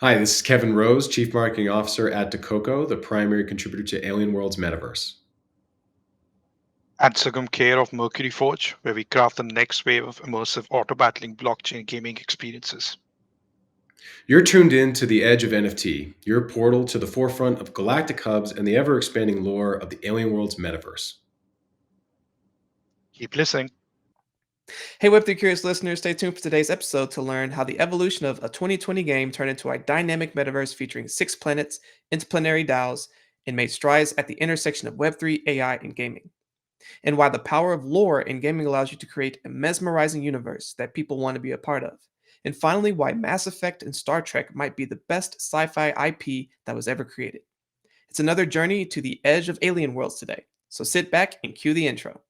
Hi, this is Kevin Rose, Chief Marketing Officer at Decoko, the primary contributor to Alien World's metaverse. At Sugam Care of Mercury Forge, where we craft the next wave of immersive auto battling blockchain gaming experiences. You're tuned in to the edge of NFT, your portal to the forefront of galactic hubs and the ever expanding lore of the Alien World's metaverse. Keep listening. Hey, Web3 curious listeners, stay tuned for today's episode to learn how the evolution of a 2020 game turned into a dynamic metaverse featuring 6 planets, interplanetary DAOs, and made strides at the intersection of Web3, AI, and gaming. And why the power of lore in gaming allows you to create a mesmerizing universe that people want to be a part of. And finally, why Mass Effect and Star Trek might be the best sci fi IP that was ever created. It's another journey to the edge of alien worlds today. So sit back and cue the intro.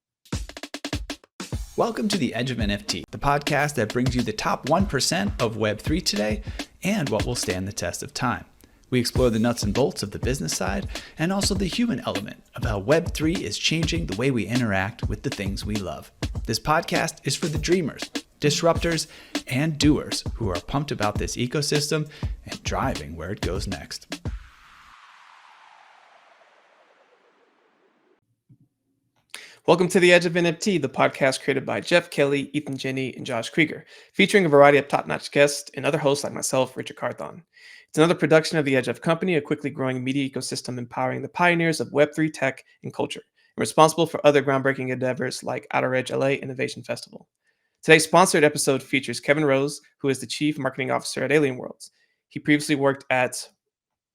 Welcome to The Edge of NFT, the podcast that brings you the top 1% of Web3 today and what will stand the test of time. We explore the nuts and bolts of the business side and also the human element of how Web3 is changing the way we interact with the things we love. This podcast is for the dreamers, disruptors, and doers who are pumped about this ecosystem and driving where it goes next. Welcome to The Edge of NFT, the podcast created by Jeff Kelly, Ethan Jenny, and Josh Krieger, featuring a variety of top-notch guests and other hosts like myself, Richard Carthon. It's another production of The Edge of Company, a quickly growing media ecosystem empowering the pioneers of Web3 tech and culture, and responsible for other groundbreaking endeavors like Outer Edge LA Innovation Festival. Today's sponsored episode features Kevin Rose, who is the Chief Marketing Officer at Alien Worlds. He previously worked at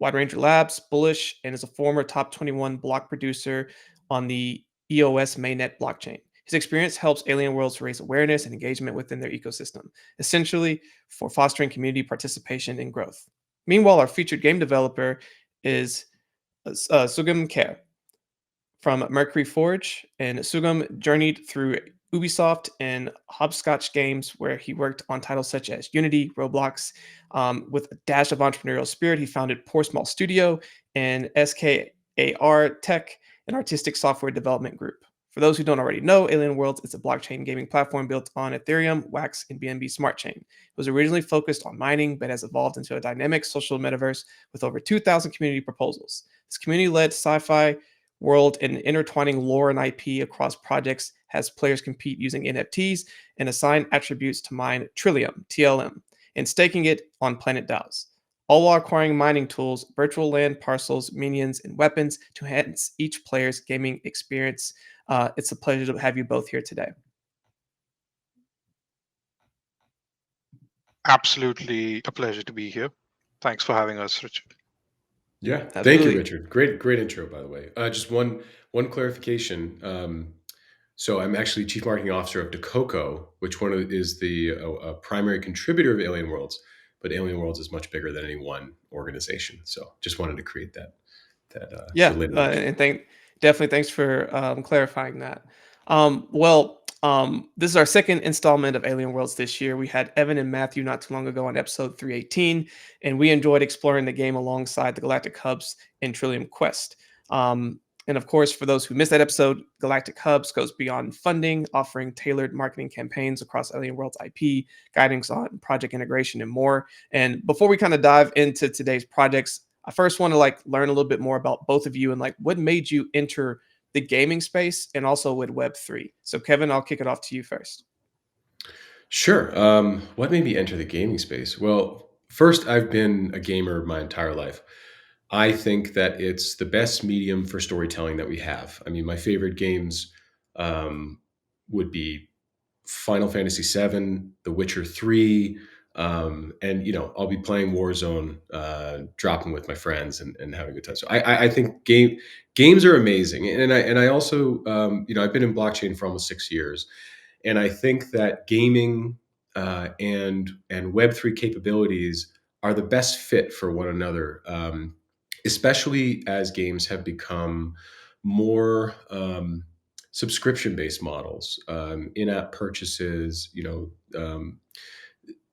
Wide Ranger Labs, Bullish, and is a former top 21 block producer on the EOS mainnet blockchain. His experience helps Alien Worlds raise awareness and engagement within their ecosystem, essentially for fostering community participation and growth. Meanwhile, our featured game developer is Sugam Kher from Mercury Forge, and Sugam journeyed through Ubisoft and Hopscotch games, where he worked on titles such as Unity, Roblox. With a dash of entrepreneurial spirit, he founded Poor Small Studio and SKAR Tech, an artistic software development group. For those who don't already know, Alien Worlds is a blockchain gaming platform built on Ethereum, Wax, and BNB Smart Chain. It was originally focused on mining, but has evolved into a dynamic social metaverse with over 2,000 community proposals. This community-led sci-fi world and intertwining lore and IP across projects has players compete using NFTs and assign attributes to mine Trillium, TLM, and staking it on Planet DAOs, all while acquiring mining tools, virtual land parcels, minions, and weapons to enhance each player's gaming experience. It's a pleasure to have you both here today. Absolutely a pleasure to be here. Thanks for having us, Richard. Yeah, thank Absolutely. you, Richard. Great intro, by the way. Just one clarification. So I'm actually Chief Marketing Officer of Decoko, which is the primary contributor of Alien Worlds, but Alien Worlds is much bigger than any one organization. So just wanted to create that validity. And definitely thanks for clarifying that. This is our second installment of Alien Worlds this year. We had Evan and Matthew not too long ago on episode 318, and we enjoyed exploring the game alongside the Galactic Hubs and Trillium Quest. And of course, for those who missed that episode, Galactic Hubs goes beyond funding, offering tailored marketing campaigns across Alien Worlds IP, guidance on project integration, and more. And before we kind of dive into today's projects, I first want to learn a little bit more about both of you and what made you enter the gaming space and also with Web3. So Kevin, I'll kick it off to you first. Sure. What made me enter the gaming space? Well, first, I've been a gamer my entire life. I think that it's the best medium for storytelling that we have. I mean, my favorite games would be Final Fantasy VII, The Witcher 3, and I'll be playing Warzone, dropping with my friends and having a good time. So I think games are amazing, and I also I've been in blockchain for almost 6 years, and I think that gaming and Web3 capabilities are the best fit for one another, especially as games have become more subscription-based models, in-app purchases.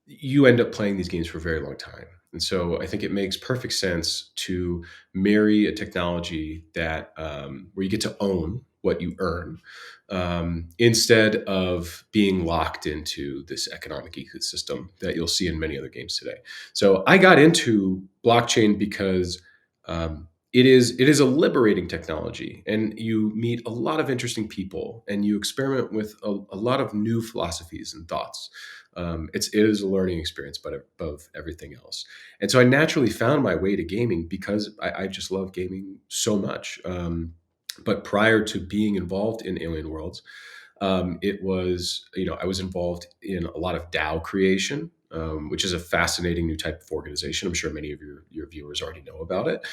You end up playing these games for a very long time. And so I think it makes perfect sense to marry a technology that where you get to own what you earn, instead of being locked into this economic ecosystem that you'll see in many other games today. So I got into blockchain because it is a liberating technology, and you meet a lot of interesting people, and you experiment with a lot of new philosophies and thoughts. It is a learning experience, but above everything else. And so I naturally found my way to gaming because I just love gaming so much. But prior to being involved in Alien Worlds, it was, I was involved in a lot of DAO creation, which is a fascinating new type of organization. I'm sure many of your viewers already know about it.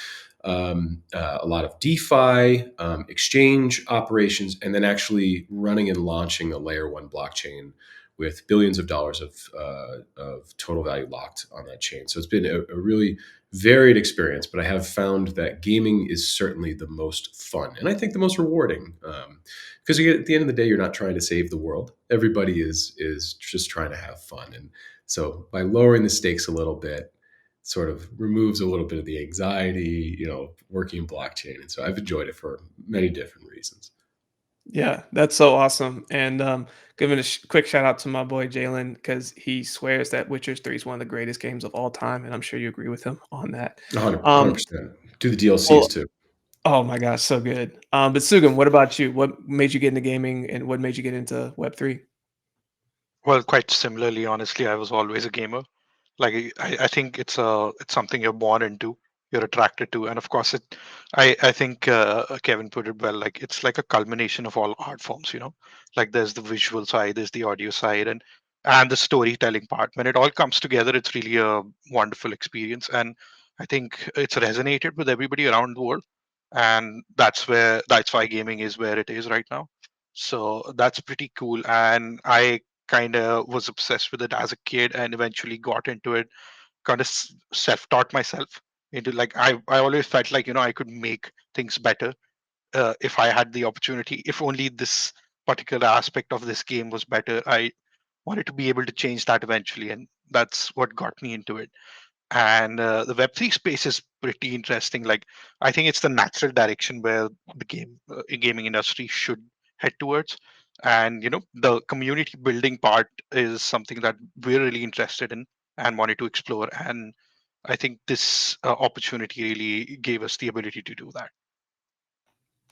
A lot of DeFi, exchange operations, and then actually running and launching a layer one blockchain with billions of dollars of total value locked on that chain. So it's been a really varied experience, but I have found that gaming is certainly the most fun and I think the most rewarding. Because at the end of the day, you're not trying to save the world. Everybody is just trying to have fun, and so by lowering the stakes a little bit, sort of removes a little bit of the anxiety, working in blockchain. And so I've enjoyed it for many different reasons. Yeah, that's so awesome. And giving a quick shout out to my boy Jalen because he swears that Witcher 3 is one of the greatest games of all time, and I'm sure you agree with him on that. 100%. Do the DLCs Well, too. oh my gosh, so good. But Sugam, what about you? What made you get into gaming, and what made you get into Web3? Well, quite similarly, honestly, I was always a gamer. Like I think it's something you're born into, you're attracted to, and of course I think Kevin put it well. Like it's like a culmination of all art forms. Like there's the visual side, there's the audio side, and the storytelling part. When it all comes together, it's really a wonderful experience, and I think it's resonated with everybody around the world, and that's why gaming is where it is right now. So that's pretty cool, and I kind of was obsessed with it as a kid and eventually got into it, kind of self-taught myself into, like, I always felt like I could make things better if I had the opportunity. If only this particular aspect of this game was better, I wanted to be able to change that eventually, and that's what got me into it. And the Web3 space is pretty interesting. Like, I think it's the natural direction where the gaming industry should head towards. And the community building part is something that we're really interested in and wanted to explore. And I think this opportunity really gave us the ability to do that.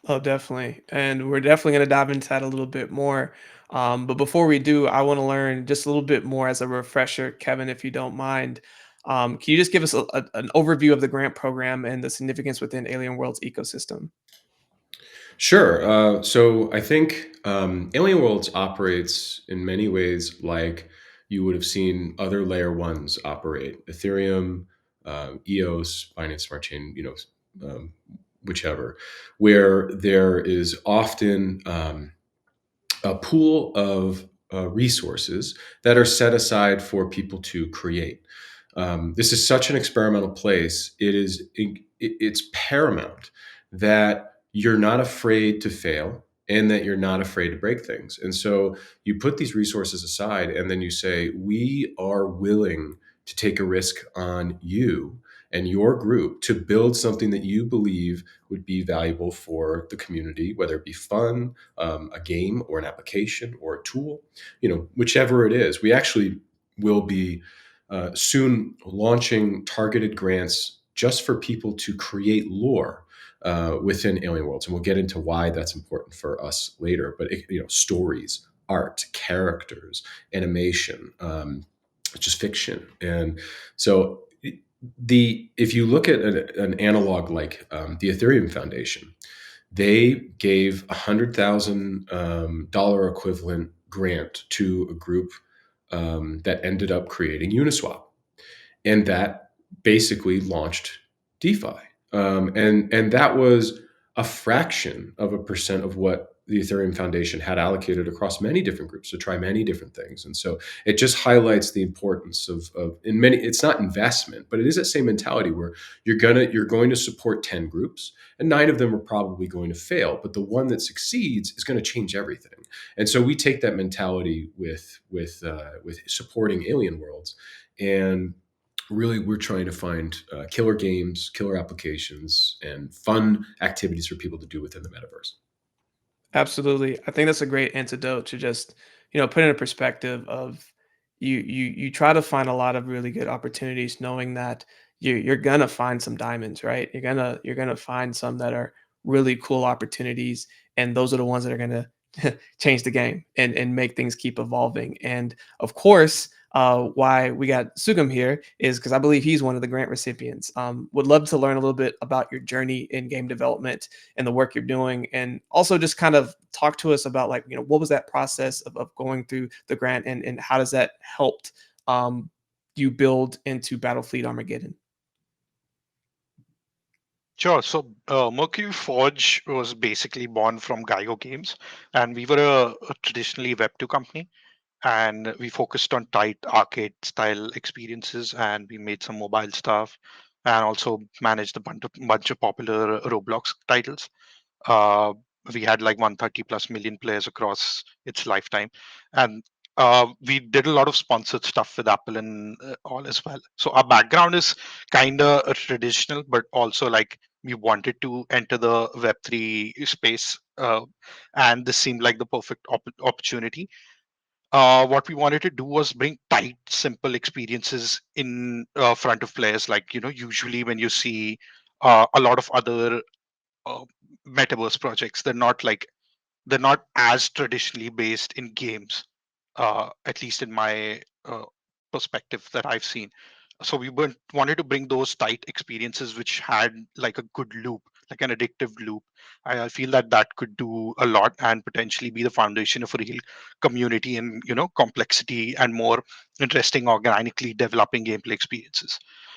Oh, definitely. And we're definitely going to dive into that a little bit more. But before we do, I want to learn just a little bit more as a refresher, Kevin, if you don't mind. Can you just give us an overview of the grant program and the significance within Alien World's ecosystem? Sure. So I think Alien Worlds operates in many ways like you would have seen other layer ones operate: Ethereum, EOS, Binance Smart Chain, whichever, where there is often a pool of resources that are set aside for people to create. This is such an experimental place. It's paramount that you're not afraid to fail and that you're not afraid to break things. And so you put these resources aside and then you say, we are willing to take a risk on you and your group to build something that you believe would be valuable for the community, whether it be fun, a game or an application or a tool, whichever it is. We actually will be soon launching targeted grants just for people to create lore within Alien Worlds, and we'll get into why that's important for us later. But stories, art, characters, animation, just fiction, and so if you look at an analog like the Ethereum Foundation, they gave $100,000 equivalent grant to a group that ended up creating Uniswap, and that basically launched DeFi. And that was a fraction of a percent of what the Ethereum Foundation had allocated across many different groups to try many different things. And so it just highlights the importance of in many. It's not investment, but it is that same mentality where you're going to support 10 groups, and 9 of them are probably going to fail, but the one that succeeds is going to change everything. And so we take that mentality with supporting Alien Worlds, and really we're trying to find killer games, killer applications, and fun activities for people to do within the metaverse. Absolutely. I think that's a great antidote to just, put in a perspective of you try to find a lot of really good opportunities knowing that you're gonna find some diamonds, right? You're gonna find some that are really cool opportunities, and those are the ones that are gonna change the game and make things keep evolving. And of course, why we got Sugam here is because I believe he's one of the grant recipients. Would love to learn a little bit about your journey in game development and the work you're doing, and also just kind of talk to us about, like, what was that process of going through the grant, and how does that helped um, you build into Battlefleet Armageddon? Sure. So Mercury Forge was basically born from Geigo Games, and we were a traditionally Web2 company, and we focused on tight arcade style experiences, and we made some mobile stuff, and also managed a bunch of popular Roblox titles. Uh, we had like 130 plus million players across its lifetime, and we did a lot of sponsored stuff with Apple and all as well. So our background is kind of traditional, but also like we wanted to enter the Web3 space, and this seemed like the perfect opportunity. What we wanted to do was bring tight, simple experiences in front of players. Like, usually when you see a lot of other uh, metaverse projects, they're not as traditionally based in games, at least in my perspective that I've seen. So wanted to bring those tight experiences which had like a good loop, like an addictive loop. I feel that that could do a lot and potentially be the foundation of a real community and complexity and more interesting organically developing gameplay experiences.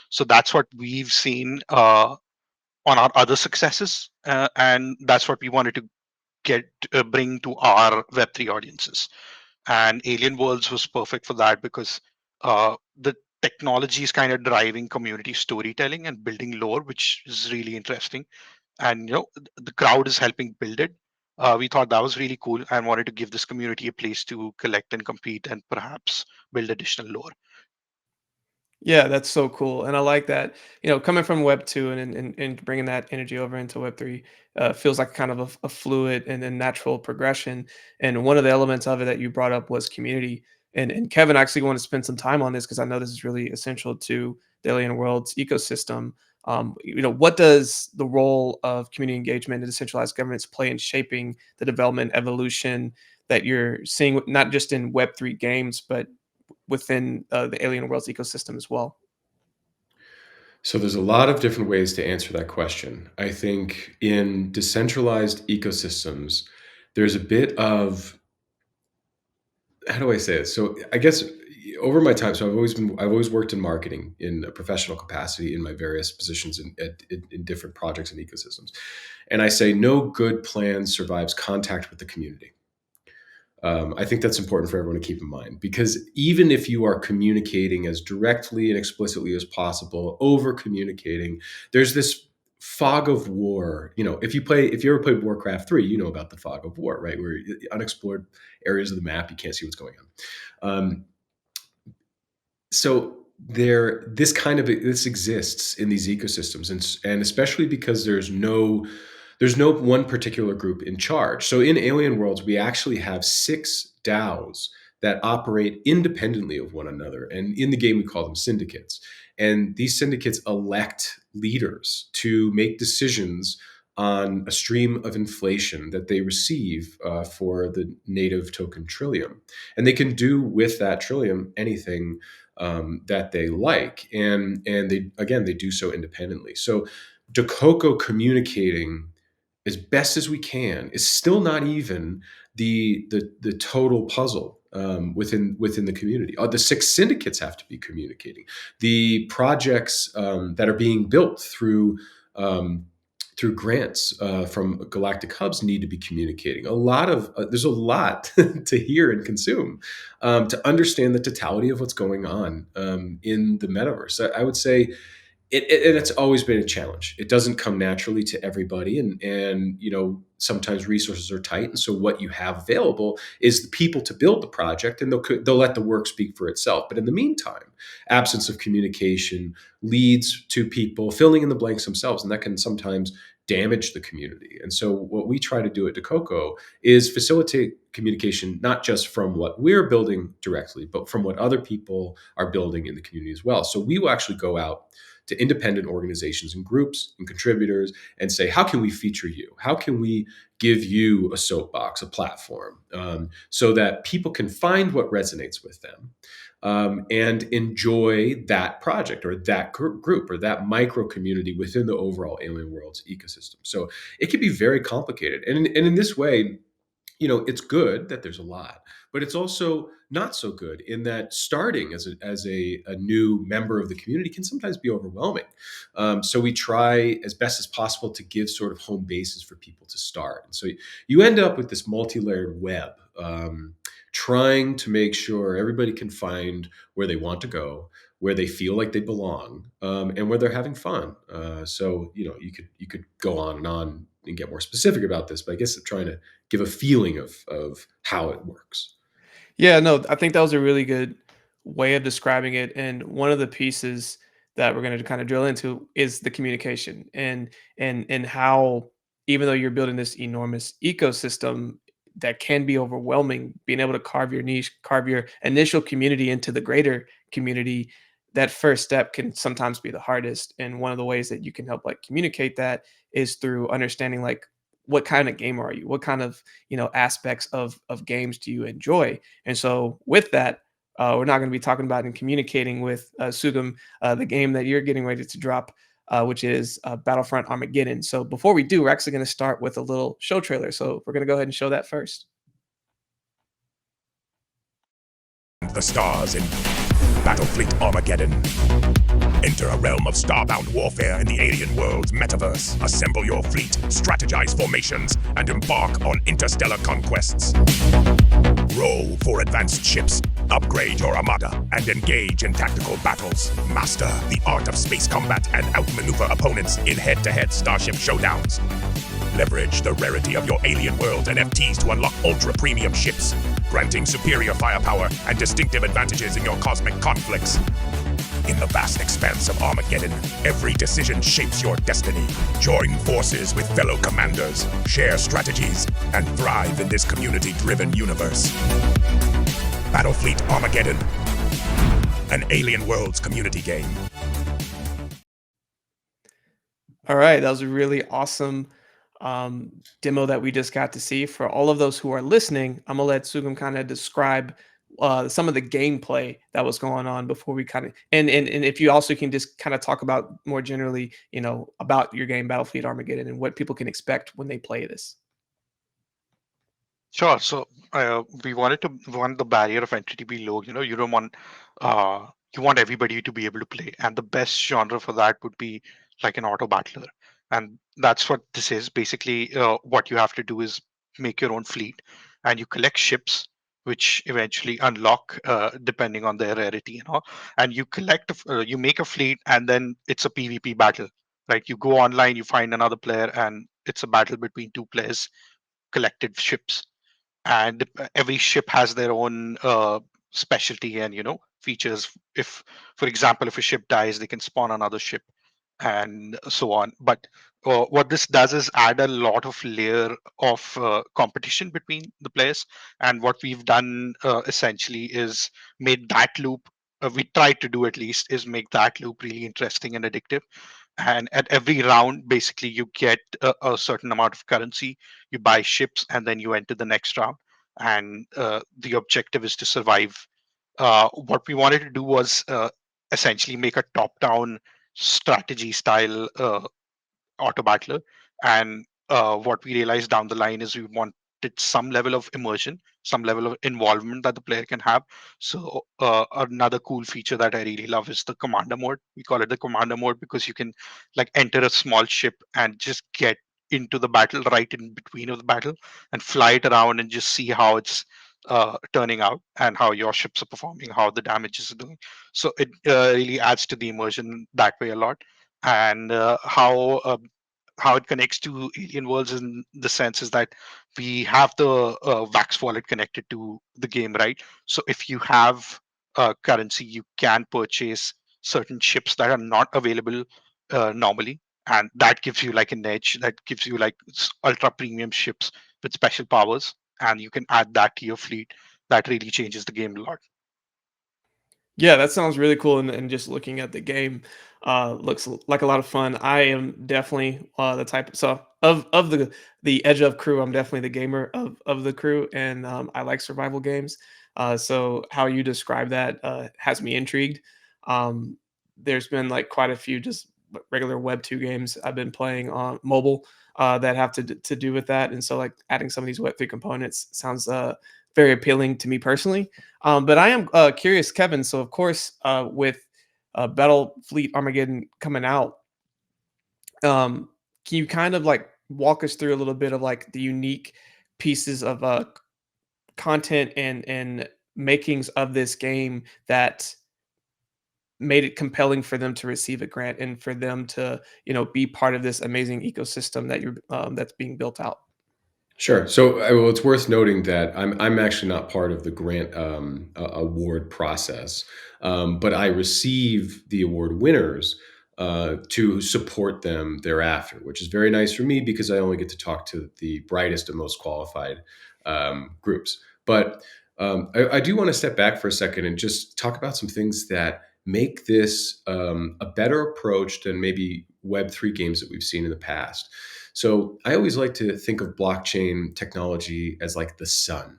So that's what we've seen on our other successes, and that's what we wanted to get bring to our Web3 audiences. And Alien Worlds was perfect for that because the technology is kind of driving community storytelling and building lore, which is really interesting. And the crowd is helping build it. We thought that was really cool and wanted to give this community a place to collect and compete and perhaps build additional lore. Yeah, that's so cool, and I like that. Coming from Web 2 and bringing that energy over into Web 3 feels like kind of a fluid and natural progression. And one of the elements of it that you brought up was community. And Kevin, I actually want to spend some time on this because I know this is really essential to the Alien Worlds ecosystem. What does the role of community engagement and decentralized governance play in shaping the development evolution that you're seeing, not just in Web 3 games, but within the Alien Worlds ecosystem as well? So there's a lot of different ways to answer that question. I think in decentralized ecosystems, there's a bit of, how do I say it? So I guess over my time, so I've always worked in marketing in a professional capacity in my various positions in different projects and ecosystems. And I say no good plan survives contact with the community. I think that's important for everyone to keep in mind, because even if you are communicating as directly and explicitly as possible, over communicating, there's this fog of war. If you ever played Warcraft 3, you know about the fog of war, right? Where unexplored areas of the map, you can't see what's going on. So this exists in these ecosystems, and especially because there's no one particular group in charge. So in Alien Worlds, we actually have 6 DAOs that operate independently of one another, and in the game we call them syndicates. And these syndicates elect leaders to make decisions on a stream of inflation that they receive for the native token Trillium, and they can do with that Trillium anything that they like, and they do so independently. So Dakoko communicating as best as we can is still not even the total puzzle within the community. The 6 syndicates have to be communicating. The projects that are being built um, through grants from galactic hubs need to be communicating. There's a lot to hear and consume to understand the totality of what's going on in the metaverse. I would say it's always been a challenge. It doesn't come naturally to everybody, and sometimes resources are tight, and so what you have available is the people to build the project, and they'll let the work speak for itself. But in the meantime, absence of communication leads to people filling in the blanks themselves, and that can sometimes damage the community. And so what we try to do at Decoko is facilitate communication, not just from what we're building directly, but from what other people are building in the community as well. So we will actually go out to independent organizations and groups and contributors and say, how can we feature you? How can we give you a soapbox, a platform, so that people can find what resonates with them, and enjoy that project or that group or that micro community within the overall Alien Worlds ecosystem. So it can be very complicated. And in this way, it's good that there's a lot, but it's also not so good in that starting as a new member of the community can sometimes be overwhelming. So we try as best as possible to give sort of home bases for people to start. And so you end up with this multi-layered web, trying to make sure everybody can find where they want to go, where they feel like they belong, and where they're having fun. So you could go on and get more specific about this, but I guess I'm trying to give a feeling of how it works. Yeah, no, I think that was a really good way of describing it. And one of the pieces that we're going to kind of drill into is the communication and how, even though you're building this enormous ecosystem that can be overwhelming, being able to carve your niche, carve your initial community into the greater community, that first step can sometimes be the hardest. And one of the ways that you can help like communicate that is through understanding like what kind of gamer are you? What kind of aspects of games do you enjoy? And so with that, we're not going to be talking about and communicating with Sugam the game that you're getting ready to drop, which is Battlefront Armageddon. So before we do, we're actually going to start with a little show trailer. So we're going to go ahead and show that first. The stars in Battlefleet Armageddon. Enter a realm of starbound warfare in the alien world's metaverse. Assemble your fleet, strategize formations, and embark on interstellar conquests. Roll for advanced ships, upgrade your armada, and engage in tactical battles. Master the art of space combat and outmaneuver opponents in head-to-head starship showdowns. Leverage the rarity of your alien world NFTs to unlock ultra-premium ships, granting superior firepower and distinctive advantages in your cosmic conflicts. In the vast expanse of Armageddon, every decision shapes your destiny. Join forces with fellow commanders, share strategies, and thrive in this community-driven universe. Battlefleet Armageddon, an Alien Worlds community game. All right, that was a really awesome demo that we just got to see. For all of those who are listening, I'm gonna let Sugam kind of describe some of the gameplay that was going on before we kind of and if you also can just kind of talk about more generally, about your game Battlefleet Armageddon and what people can expect when they play this. Sure. So we want the barrier of entry to be low. You don't want you want everybody to be able to play, and the best genre for that would be like an auto battler, and that's what this is. Basically, what you have to do is make your own fleet, and you collect ships, which eventually unlock depending on their rarity, and you you make a fleet, and then it's a PvP battle. Right? You go online, you find another player, and it's a battle between two players collected ships, and every ship has their own specialty and features. If, for example, if a ship dies, they can spawn another ship and so on. But what this does is add a lot of layer of competition between the players, and what we've done essentially is made that loop, we tried to do at least, is make that loop really interesting and addictive. And at every round, basically, you get a certain amount of currency, you buy ships, and then you enter the next round, and the objective is to survive. What we wanted to do was essentially make a top-down strategy style auto battler. And what we realized down the line is we wanted some level of immersion, some level of involvement that the player can have. So another cool feature that I really love is the commander mode. We call it the commander mode because you can like enter a small ship and just get into the battle right in between of the battle and fly it around and just see how it's turning out and how your ships are performing, how the damage is doing. So it really adds to the immersion that way a lot. And how it connects to Alien Worlds in the sense is that we have the Wax wallet connected to the game, right? So if you have currency, you can purchase certain ships that are not available normally. and that gives you like an edge. That gives you like ultra premium ships with special powers, and you can add that to your fleet. That really changes the game a lot. Yeah, that sounds really cool. And just looking at the game, looks like a lot of fun. I am definitely the type. So of the Edge of crew, I'm definitely the gamer of the crew, and I like survival games. So how you describe that has me intrigued. Um, there's been like quite a few just regular Web 2 games I've been playing on mobile that have to do with that, and so like adding some of these Web 3 components sounds very appealing to me personally. But I am curious, Kevin. So, of course, with Battlefleet Armageddon coming out, can you kind of like walk us through a little bit of like the unique pieces of content and makings of this game that made it compelling for them to receive a grant and for them to, be part of this amazing ecosystem that you're that's being built out? Sure. So, well, it's worth noting that I'm actually not part of the grant award process, but I receive the award winners to support them thereafter, which is very nice for me because I only get to talk to the brightest and most qualified groups. But I do want to step back for a second and just talk about some things that make this a better approach than maybe Web3 games that we've seen in the past. So I always like to think of blockchain technology as like the sun.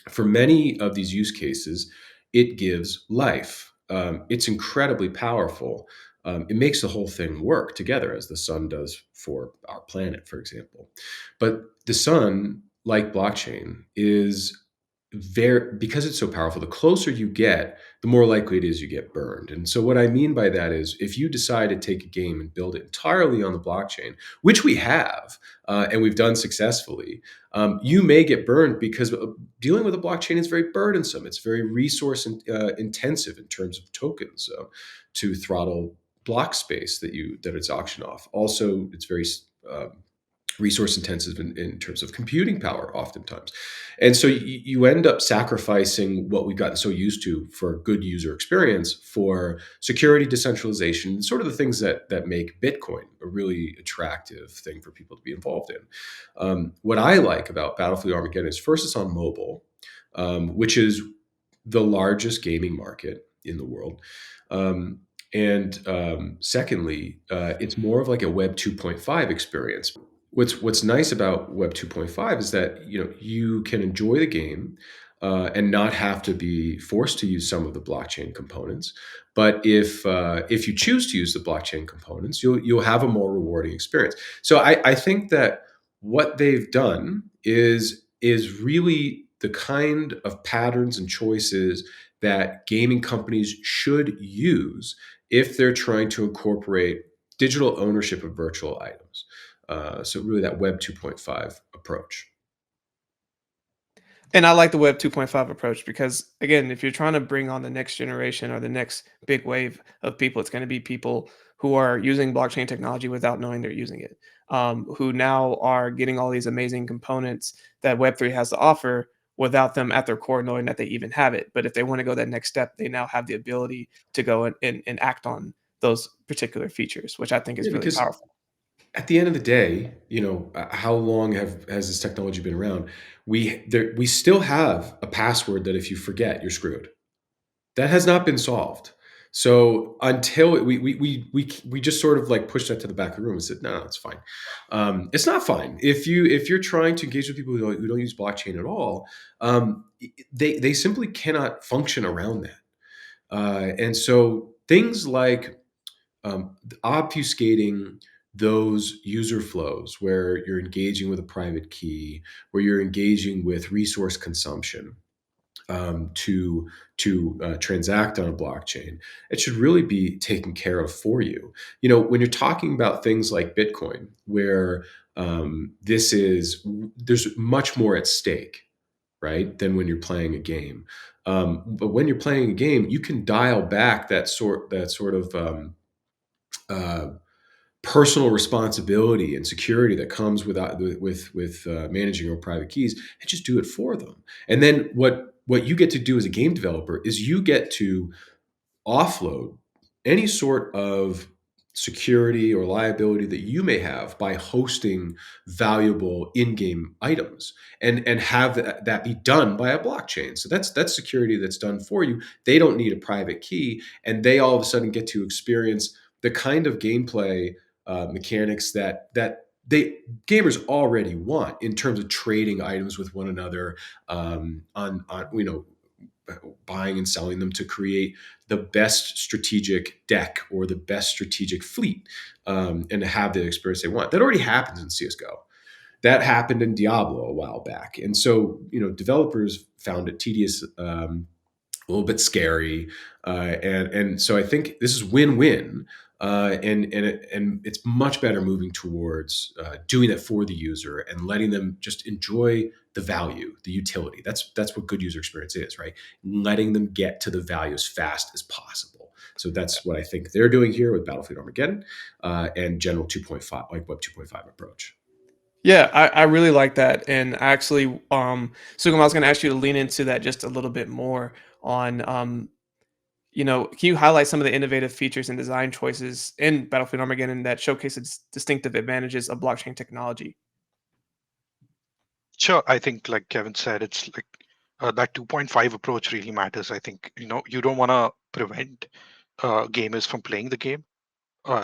For many of these use cases, it gives life. It's incredibly powerful. It makes the whole thing work together, as the sun does for our planet, for example. But the sun, like blockchain, is very, because it's so powerful, the closer you get, the more likely it is you get burned. And so what I mean by that is if you decide to take a game and build it entirely on the blockchain, which we have and we've done successfully, you may get burned because dealing with a blockchain is very burdensome. It's very resource intensive in terms of tokens to throttle block space that it's auctioned off. Also, it's very resource intensive in terms of computing power oftentimes. And so you end up sacrificing what we've gotten so used to for good user experience for security, decentralization, sort of the things that make Bitcoin a really attractive thing for people to be involved in. What I like about Battlefield Armageddon is first, it's on mobile, which is the largest gaming market in the world. And secondly, it's more of like a Web 2.5 experience. What's nice about Web 2.5 is that you can enjoy the game and not have to be forced to use some of the blockchain components. But if you choose to use the blockchain components, you'll have a more rewarding experience. So I think that what they've done is really the kind of patterns and choices that gaming companies should use if they're trying to incorporate digital ownership of virtual items. So really that Web 2.5 approach. And I like the Web 2.5 approach because, again, if you're trying to bring on the next generation or the next big wave of people, it's going to be people who are using blockchain technology without knowing they're using it, who now are getting all these amazing components that Web3 has to offer without them at their core knowing that they even have it. But if they want to go that next step, they now have the ability to go and act on those particular features, which I think is Yeah, really because powerful. at the end of the day, how long has this technology been around? We still have a password that if you forget, you're screwed. That has not been solved. So until we just sort of like pushed that to the back of the room and said, no, it's fine. It's not fine. If you're trying to engage with people who don't use blockchain at all, they simply cannot function around that. And so things like obfuscating those user flows where you're engaging with a private key, where you're engaging with resource consumption to transact on a blockchain, it should really be taken care of for you. When you're talking about things like Bitcoin, where there's much more at stake, right, than when you're playing a game. But when you're playing a game, you can dial back that sort of uh, personal responsibility and security that comes with managing your private keys, and just do it for them. And then what you get to do as a game developer is you get to offload any sort of security or liability that you may have by hosting valuable in-game items, and have that be done by a blockchain. So that's security that's done for you. They don't need a private key, and they all of a sudden get to experience the kind of gameplay mechanics that they gamers already want in terms of trading items with one another, on buying and selling them to create the best strategic deck or the best strategic fleet, and to have the experience they want. That already happens in CS:GO. That happened in Diablo a while back, and so developers found it tedious, a little bit scary, and so I think this is win-win, and it's much better moving towards doing it for the user and letting them just enjoy the value, the utility. That's what good user experience is, right? Letting them get to the value as fast as possible. So that's what I think they're doing here with Battlefleet Armageddon, and general 2.5, like Web 2.5 approach. Yeah, I really like that. And actually, Sugam, I was going to ask you to lean into that just a little bit more on, can you highlight some of the innovative features and design choices in Battlefield Armageddon that showcase its distinctive advantages of blockchain technology? Sure. I think, like Kevin said, it's like that 2.5 approach really matters. I think, you don't want to prevent gamers from playing the game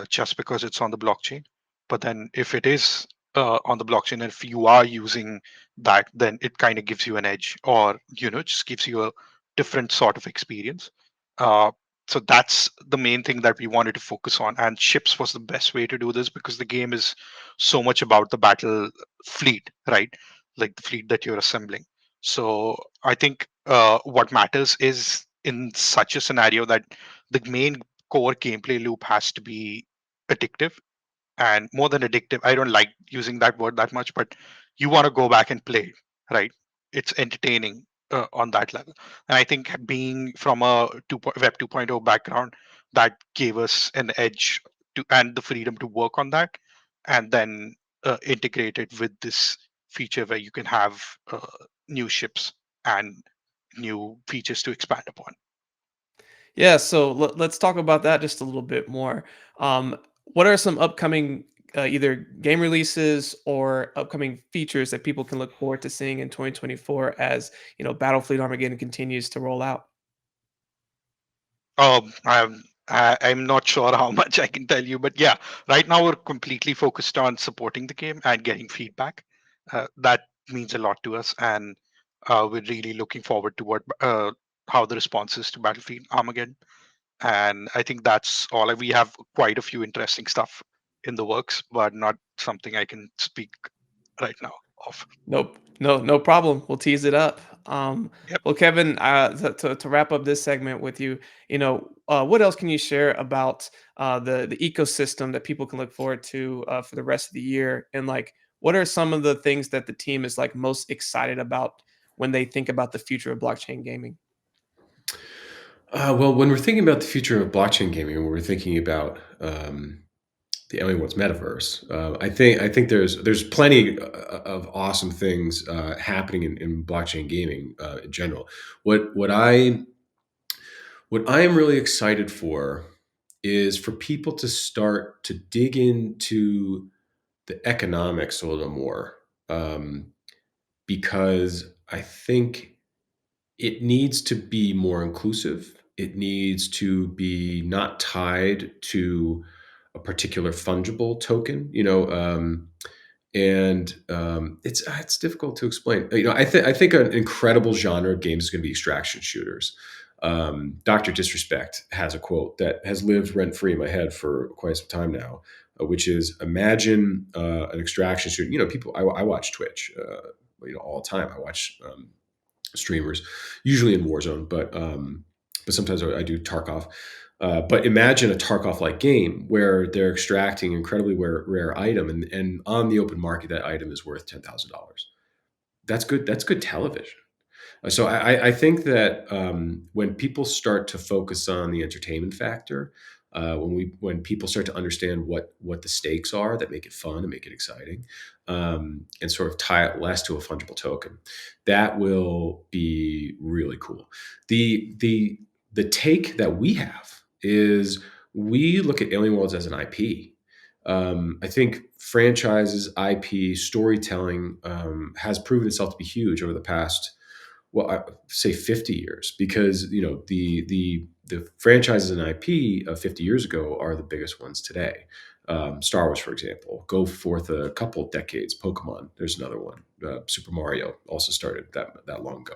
just because it's on the blockchain. But then if it is on the blockchain, and if you are using that, then it kind of gives you an edge, or just gives you a different sort of experience. Uh, so that's the main thing that we wanted to focus on. And ships was the best way to do this, because the game is so much about the battle fleet, right? Like the fleet that you're assembling. So I think what matters is, in such a scenario, that the main core gameplay loop has to be addictive. And more than addictive, I don't like using that word that much, but you want to go back and play, right? It's entertaining on that level. And I think, being from a web 2.0 background, that gave us an edge and the freedom to work on that, and then integrate it with this feature where you can have new ships and new features to expand upon. Yeah, so let's talk about that just a little bit more. What are some upcoming either game releases or upcoming features that people can look forward to seeing in 2024 as Battlefleet Armageddon continues to roll out? I'm not sure how much I can tell you, but yeah, right now we're completely focused on supporting the game and getting feedback. That means a lot to us, and we're really looking forward to how the response is to Battlefield Armageddon. And I think that's all. We have quite a few interesting stuff in the works, but not something I can speak right now of. Nope. No problem. We'll tease it up. Yep. Well, Kevin, to wrap up this segment with you, what else can you share about the ecosystem that people can look forward to for the rest of the year? And like, what are some of the things that the team is like most excited about when they think about the future of blockchain gaming? Well, when we're thinking about the future of blockchain gaming, when we're thinking about the alien world's metaverse, I think there's plenty of awesome things happening in blockchain gaming in general. What I am really excited for is for people to start to dig into the economics a little more, um, because I think it needs to be more inclusive. It needs to be not tied to a particular fungible token, and it's difficult to explain. I think an incredible genre of games is going to be extraction shooters. Doctor Disrespect has a quote that has lived rent free in my head for quite some time now, which is, imagine an extraction shooter. People. I watch Twitch, all the time. I watch streamers, usually in Warzone, but sometimes I do Tarkov. But imagine a Tarkov-like game where they're extracting incredibly rare item, and on the open market, that item is worth $10,000. That's good. That's good television. So I think that when people start to focus on the entertainment factor, when people start to understand what the stakes are that make it fun and make it exciting, and sort of tie it less to a fungible token, that will be really cool. The take that we have is we look at Alien Worlds as an IP. I think franchises, IP, storytelling has proven itself to be huge over the past, well, I say 50 years, because the franchises and IP of 50 years ago are the biggest ones today. Star Wars, for example, go forth a couple decades. Pokemon, there's another one. Super Mario also started that long ago.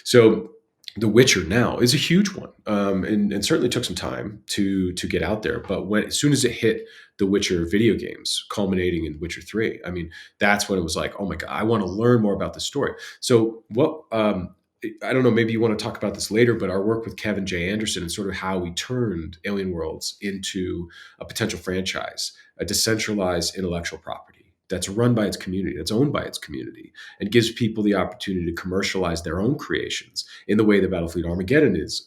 So The Witcher now is a huge one, and certainly took some time to get out there. But as soon as it hit the Witcher video games, culminating in Witcher 3, I mean, that's when it was like, oh my god, I want to learn more about the story. So what? I don't know. Maybe you want to talk about this later, but our work with Kevin J. Anderson and sort of how we turned Alien Worlds into a potential franchise, a decentralized intellectual property that's run by its community, that's owned by its community, and gives people the opportunity to commercialize their own creations in the way that Battlefleet Armageddon is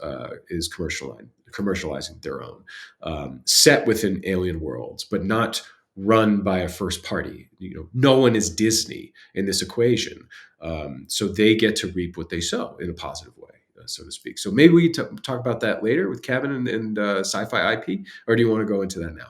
commercializing their own, set within Alien Worlds, but not run by a first party. No one is Disney in this equation, so they get to reap what they sow in a positive way, so to speak. So maybe we talk about that later with Kevin and Sci-Fi IP, or do you want to go into that now?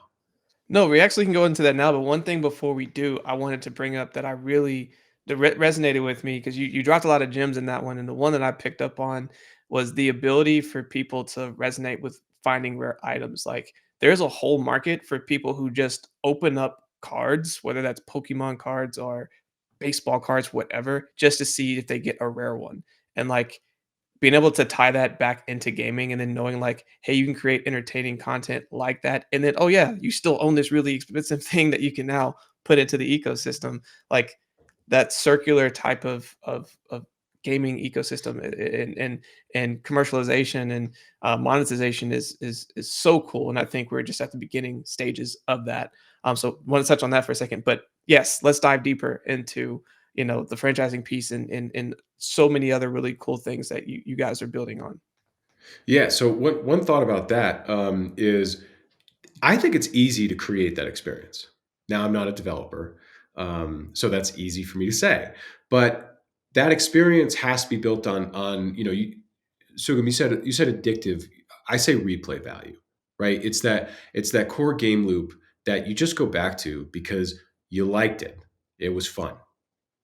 No, we actually can go into that now, but one thing before we do, I wanted to bring up that I really that resonated with me because you dropped a lot of gems in that one, and the one that I picked up on was the ability for people to resonate with finding rare items. Like there's a whole market for people who just open up cards, whether that's Pokemon cards or baseball cards, whatever, just to see if they get a rare one. And like being able to tie that back into gaming and then knowing like, hey, you can create entertaining content like that. And then, oh yeah, you still own this really expensive thing that you can now put into the ecosystem. Like that circular type of gaming ecosystem and commercialization and monetization is so cool. And I think we're just at the beginning stages of that. So want to touch on that for a second. But yes, let's dive deeper into the franchising piece and so many other really cool things that you guys are building on. Yeah. So one thought about that is I think it's easy to create that experience. Now, I'm not a developer, so that's easy for me to say. But that experience has to be built on Sugam, you said addictive. I say replay value, right? It's that core game loop that you just go back to because you liked it. It was fun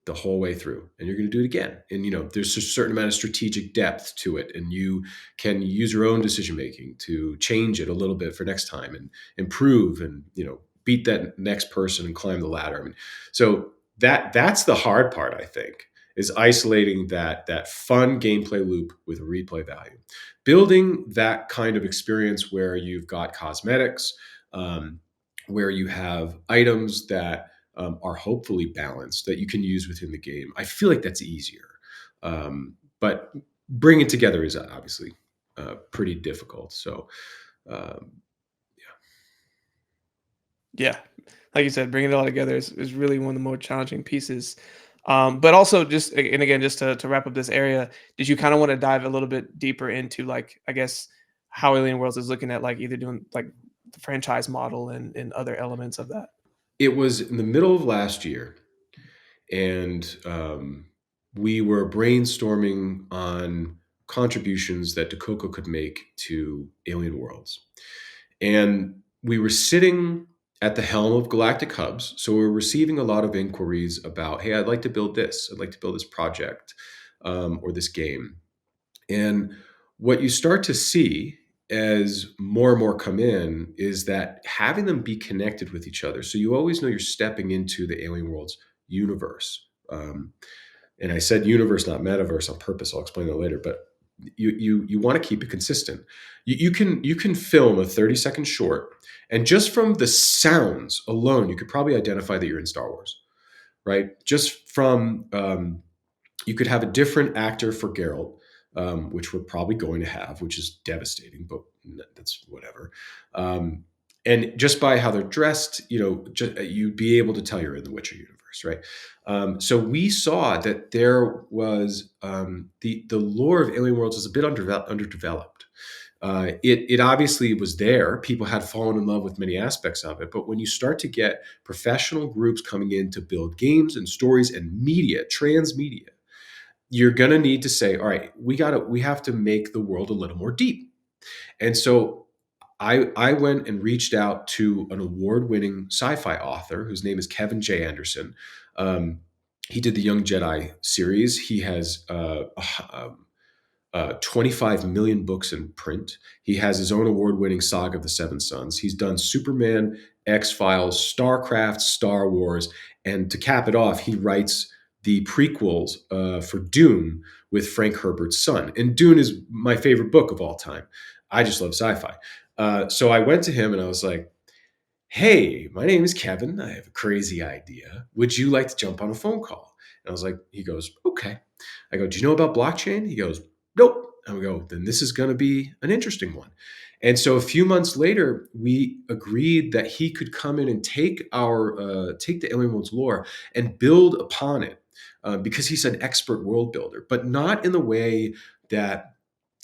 the whole way through, and you're going to do it again. And there's a certain amount of strategic depth to it, and you can use your own decision making to change it a little bit for next time and improve, and beat that next person and climb the ladder. I mean, so that's the hard part, I think, is isolating that fun gameplay loop with replay value, building that kind of experience where you've got cosmetics, where you have items that are hopefully balanced that you can use within the game. I feel like that's easier, but bringing it together is obviously pretty difficult. So, um, Yeah, like you said, bringing it all together is really one of the more challenging pieces. But also, and again, just to wrap up this area, did you kind of want to dive a little bit deeper into like I guess how Alien Worlds is looking at like either doing like the franchise model and other elements of that? it was in the middle of last year, and we were brainstorming on contributions that Dakoko could make to Alien Worlds. And we were sitting at the helm of Galactic Hubs. So we were receiving a lot of inquiries about, hey, I'd like to build this. I'd like to build this project or this game. And what you start to see as more and more come in is that having them be connected with each other. So you always know you're stepping into the Alien Worlds universe. And I said universe, not metaverse, on purpose. I'll explain that later. But you want to keep it consistent. You can film a 30-second short, and just from the sounds alone, you could probably identify that you're in Star Wars, right? Just from you could have a different actor for Geralt, which we're probably going to have, which is devastating, but that's whatever. And just by how they're dressed, you'd be able to tell you're in the Witcher universe, right? So we saw that there was the lore of Alien Worlds is a bit underdeveloped. It obviously was there. People had fallen in love with many aspects of it, but when you start to get professional groups coming in to build games and stories and media, transmedia, you're going to need to say, all right, we have to make the world a little more deep. And so I went and reached out to an award-winning sci-fi author whose name is Kevin J. Anderson. Um, he did the Young Jedi series. He has 25 million books in print. He has his own award-winning saga of the Seven Sons. He's done Superman, X-Files, StarCraft, Star Wars, and to cap it off, he writes the prequels for Dune with Frank Herbert's son. And Dune is my favorite book of all time. I just love sci-fi. So I went to him and I was like, "Hey, my name is Kevin. I have a crazy idea. Would you like to jump on a phone call?" And I was like, he goes, "Okay." I go, "Do you know about blockchain?" He goes, "Nope." I go, "Then this is going to be an interesting one." And so a few months later, we agreed that he could come in and take the Alien Worlds lore and build upon it, because he's an expert world builder, but not in the way that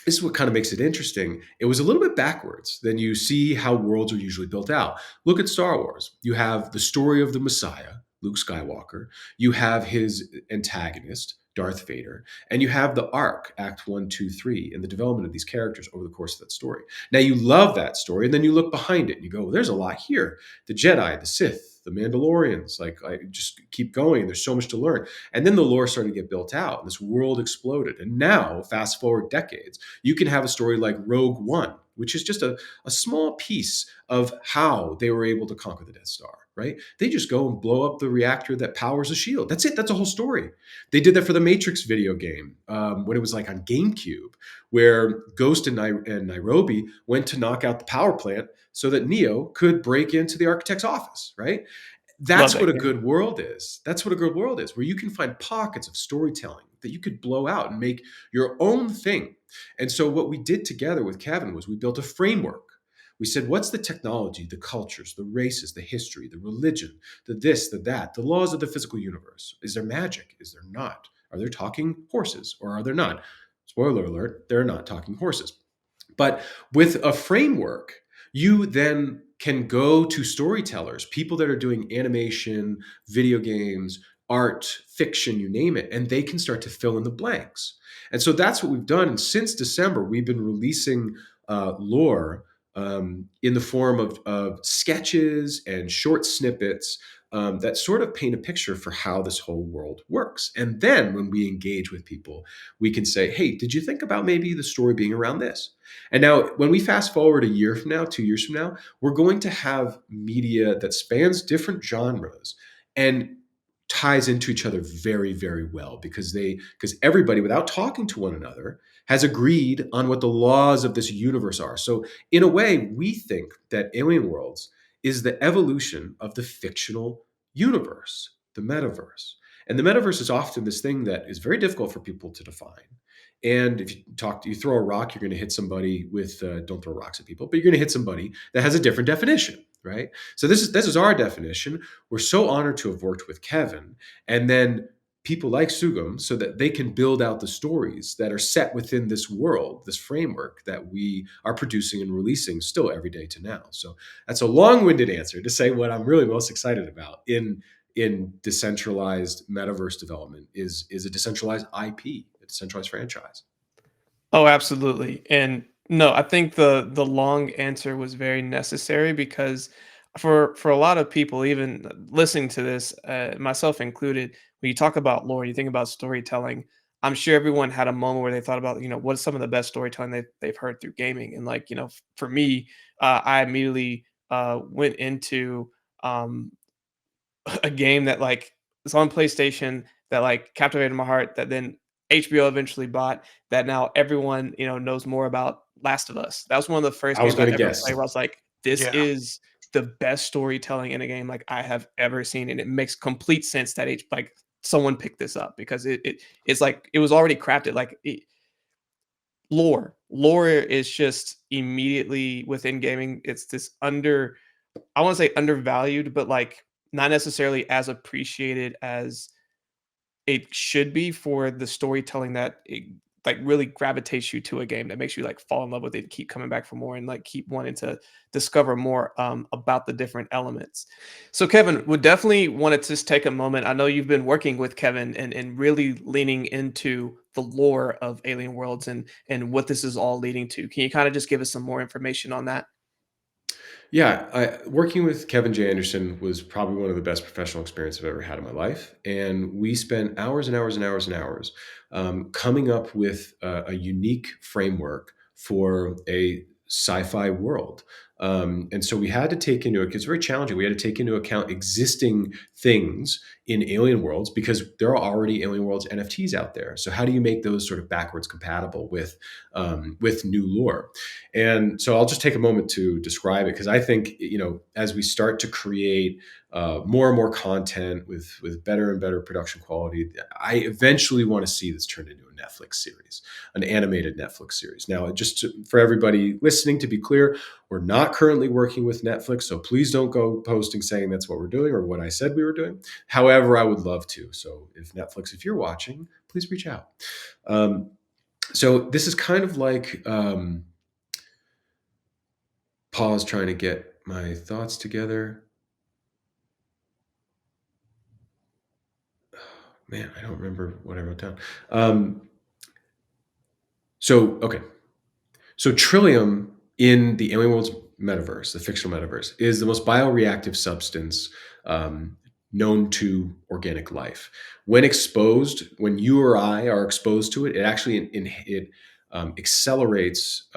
this is what kind of makes it interesting. It was a little bit backwards than you see how worlds are usually built out. Look at Star Wars. You have the story of the Messiah, Luke Skywalker. You have his antagonist, Darth Vader. And you have the arc, Act 1, 2, 3, and the development of these characters over the course of that story. Now, you love that story, and then you look behind it and you go, well, there's a lot here. The Jedi, the Sith, the Mandalorians, like I just keep going. There's so much to learn. And then the lore started to get built out, and this world exploded. And now, fast forward decades, you can have a story like Rogue One, which is just a small piece of how they were able to conquer the Death Star, right? They just go and blow up the reactor that powers a shield. That's it. That's a whole story. They did that for the Matrix video game when it was like on GameCube, where Ghost and Nairobi went to knock out the power plant so that Neo could break into the architect's office, right? Love That's what that a game. good world is. That's what a good world is, where you can find pockets of storytelling that you could blow out and make your own thing. And so what we did together with Kevin was we built a framework. We said, what's the technology, the cultures, the races, the history, the religion, the this, the that, the laws of the physical universe? Is there magic? Is there not? Are there talking horses or are there not? Spoiler alert, they're not talking horses. But with a framework, you then can go to storytellers, people that are doing animation, video games, art, fiction, you name it, and they can start to fill in the blanks. And so that's what we've done. And since December, we've been releasing lore in the form of sketches and short snippets that sort of paint a picture for how this whole world works. And then when we engage with people, we can say, hey, did you think about maybe the story being around this? And now, when we fast forward a year from now, 2 years from now, we're going to have media that spans different genres and ties into each other very, very well because everybody, without talking to one another, has agreed on what the laws of this universe are. So, in a way, we think that Alien Worlds is the evolution of the fictional universe, the metaverse. And the metaverse is often this thing that is very difficult for people to define. And if you throw a rock, you're going to hit somebody with don't throw rocks at people, but you're going to hit somebody that has a different definition, right? So this is our definition. We're so honored to have worked with Kevin, and then people like Sugam, so that they can build out the stories that are set within this world, this framework that we are producing and releasing still every day to now. So that's a long-winded answer to say what I'm really most excited about in decentralized metaverse development is a decentralized IP, a decentralized franchise. Oh, absolutely. And no, I think the long answer was very necessary because for a lot of people, even listening to this, myself included, when you talk about lore, you think about storytelling. I'm sure everyone had a moment where they thought about, what's some of the best storytelling they've heard through gaming. And like, for me, I immediately went into um, a game that like is on PlayStation that like captivated my heart that then HBO eventually bought that now everyone, knows more about Last of Us. That was one of the first I was games I going to ever guess. played where I was like, this Yeah. is the best storytelling in a game like I have ever seen. And it makes complete sense that like someone picked this up because it's like it was already crafted. Like lore is just immediately within gaming. It's this I want to say undervalued, but like not necessarily as appreciated as it should be for the storytelling that it, like really gravitates you to a game that makes you like fall in love with it, keep coming back for more, and like keep wanting to discover more about the different elements. So, Kevin, would definitely want to just take a moment. I know you've been working with Kevin and really leaning into the lore of Alien Worlds and what this is all leading to. Can you kind of just give us some more information on that? Yeah, working with Kevin J. Anderson was probably one of the best professional experiences I've ever had in my life. And we spent hours and hours and hours and hours coming up with a unique framework for a sci-fi world. And so we had to take into account, it's very challenging. We had to take into account existing things in alien worlds because there are already alien worlds NFTs out there. So how do you make those sort of backwards compatible with new lore? And so I'll just take a moment to describe it because I think, as we start to create more and more content with better and better production quality, I eventually want to see this turned into a Netflix series, an animated Netflix series. Now, for everybody listening, to be clear, we're not currently working with Netflix, so please don't go posting saying that's what we're doing or what I said we were doing. However, I would love to. So if Netflix, if you're watching, please reach out. So this is kind of like... pause trying to get my thoughts together. Man, I don't remember what I wrote down. Okay. So Trillium in the Alien Worlds metaverse, the fictional metaverse, is the most bioreactive substance known to organic life. When exposed, when you or I are exposed to it, it actually accelerates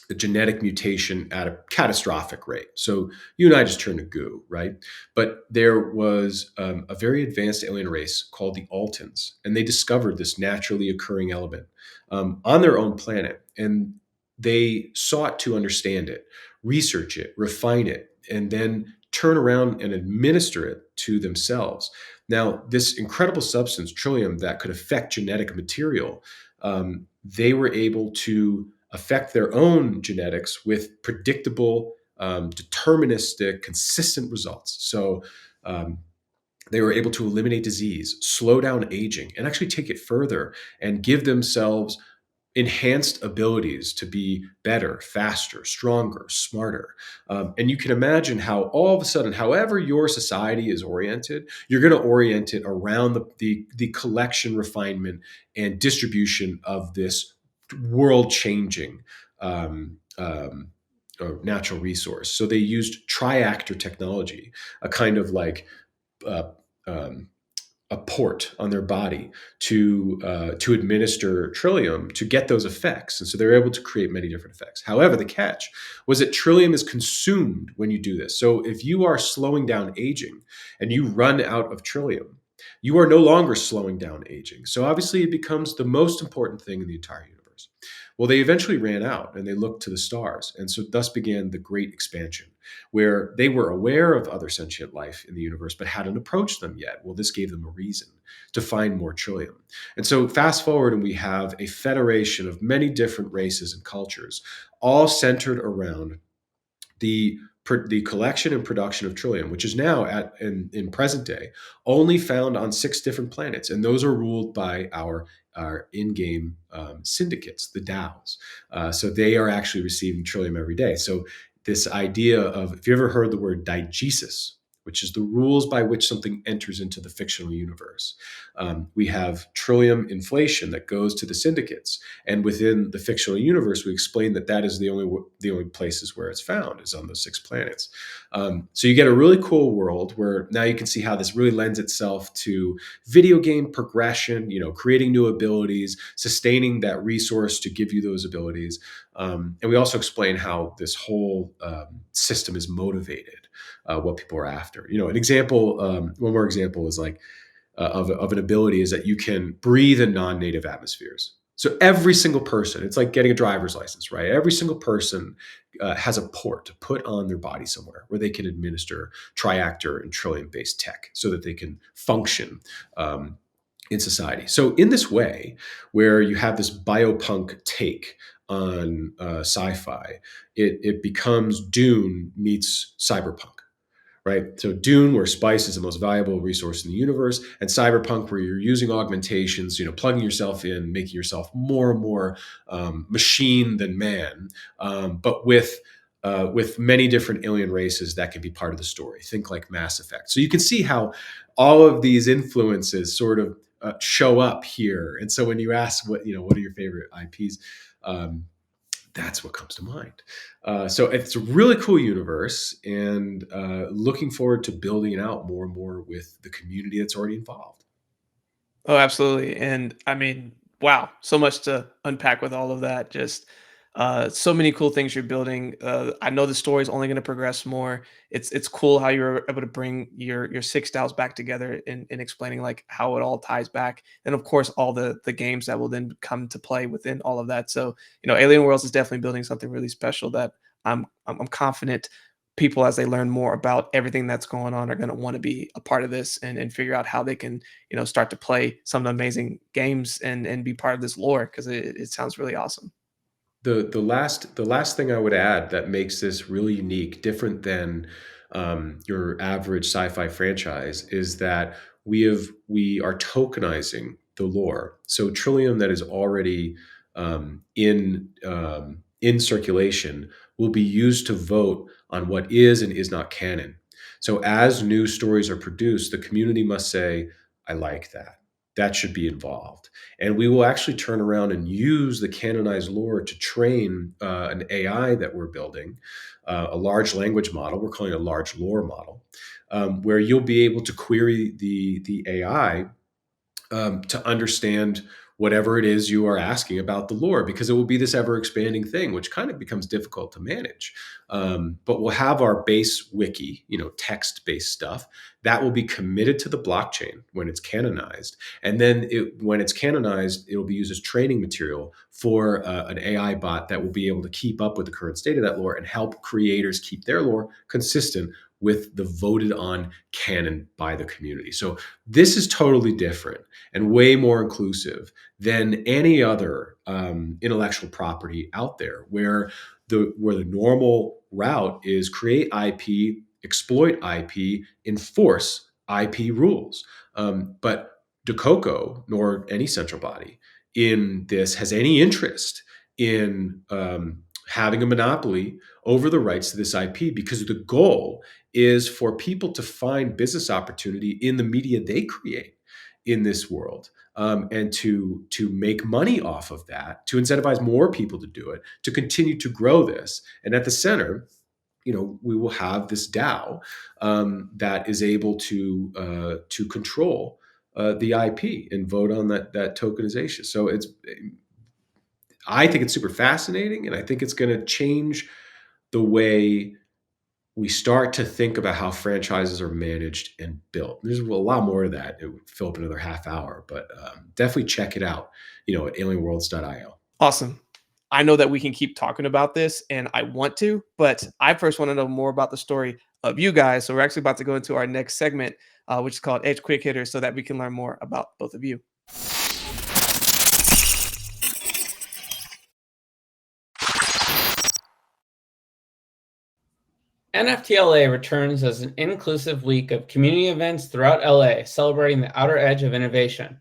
the genetic mutation at a catastrophic rate. So you and I just turned to goo, right? But there was a very advanced alien race called the Altans, and they discovered this naturally occurring element on their own planet. And they sought to understand it, research it, refine it, and then turn around and administer it to themselves. Now, this incredible substance, Trillium, that could affect genetic material, they were able to affect their own genetics with predictable, deterministic, consistent results. So they were able to eliminate disease, slow down aging, and actually take it further and give themselves enhanced abilities to be better, faster, stronger, smarter. And you can imagine how all of a sudden, however your society is oriented, you're going to orient it around the collection, refinement, and distribution of this world-changing natural resource. So they used triactor technology, a kind of like uh, um, a port on their body to administer Trillium to get those effects, and so they're able to create many different effects. However, the catch was that Trillium is consumed when you do this. So if you are slowing down aging and you run out of Trillium, you are no longer slowing down aging. So obviously, it becomes the most important thing in the entire universe. Well, they eventually ran out and they looked to the stars, and so thus began the Great Expansion, where they were aware of other sentient life in the universe, but hadn't approached them yet. Well, this gave them a reason to find more Trillium. And so fast forward, and we have a federation of many different races and cultures, all centered around the collection and production of Trillium, which is now in present day only found on 6 different planets, and those are ruled by our in-game syndicates, the DAOs. So they are actually receiving Trillium every day. So this idea of, if you ever heard the word diegesis, which is the rules by which something enters into the fictional universe. We have Trillium inflation that goes to the syndicates, and within the fictional universe, we explain that is the only places where it's found is on those 6 planets. So you get a really cool world where now you can see how this really lends itself to video game progression, creating new abilities, sustaining that resource to give you those abilities. And we also explain how this whole system is motivated, what people are after. An example, one more example is like of an ability is that you can breathe in non-native atmospheres. So every single person, it's like getting a driver's license, right? Every single person has a port put on their body somewhere where they can administer triactor and Trillium-based tech so that they can function in society. So in this way, where you have this biopunk take on sci-fi, it becomes Dune meets cyberpunk. Right. So Dune, where spice is the most valuable resource in the universe, and cyberpunk, where you're using augmentations, plugging yourself in, making yourself more and more machine than man, but with many different alien races that can be part of the story. Think like Mass Effect. So you can see how all of these influences sort of show up here. And so when you ask what are your favorite IPs, That's what comes to mind. So it's a really cool universe, and looking forward to building it out more and more with the community that's already involved. Oh, absolutely. And I mean, wow, so much to unpack with all of that. Just so many cool things you're building. I know the story is only going to progress more. It's cool how you're able to bring your six DAOs back together in explaining like how it all ties back, and of course all the games that will then come to play within all of that. So Alien Worlds is definitely building something really special that I'm confident people, as they learn more about everything that's going on, are going to want to be a part of this and figure out how they can start to play some of the amazing games and be part of this lore, because it sounds really awesome. The last thing I would add that makes this really unique, different than your average sci-fi franchise, is that we are tokenizing the lore. So Trillium that is already in circulation will be used to vote on what is and is not canon. So as new stories are produced, the community must say, "I like that. That should be involved." And we will actually turn around and use the canonized lore to train an AI that we're building, a large language model. We're calling it a large lore model, where you'll be able to query the AI to understand whatever it is you are asking about the lore, because it will be this ever expanding thing, which kind of becomes difficult to manage. But we'll have our base wiki, text based stuff that will be committed to the blockchain when it's canonized. And then when it's canonized, it'll be used as training material for an AI bot that will be able to keep up with the current state of that lore and help creators keep their lore consistent with the voted on canon by the community. So this is totally different and way more inclusive than any other intellectual property out there, where the normal route is create IP, exploit IP, enforce IP rules. But Dakoko, nor any central body in this, has any interest in having a monopoly over the rights to this IP, because the goal is for people to find business opportunity in the media they create in this world, and to make money off of that, to incentivize more people to do it, to continue to grow this. And at the center, we will have this DAO that is able to control the IP and vote on that tokenization. So I think it's super fascinating, and I think it's going to change the way we start to think about how franchises are managed and built. There's a lot more to that. It would fill up another half hour, but definitely check it out, at alienworlds.io. Awesome. I know that we can keep talking about this, and I want to, but I first want to know more about the story of you guys. So we're actually about to go into our next segment, which is called Edge Quick Hitters, so that we can learn more about both of you. NFTLA returns as an inclusive week of community events throughout LA, celebrating the outer edge of innovation.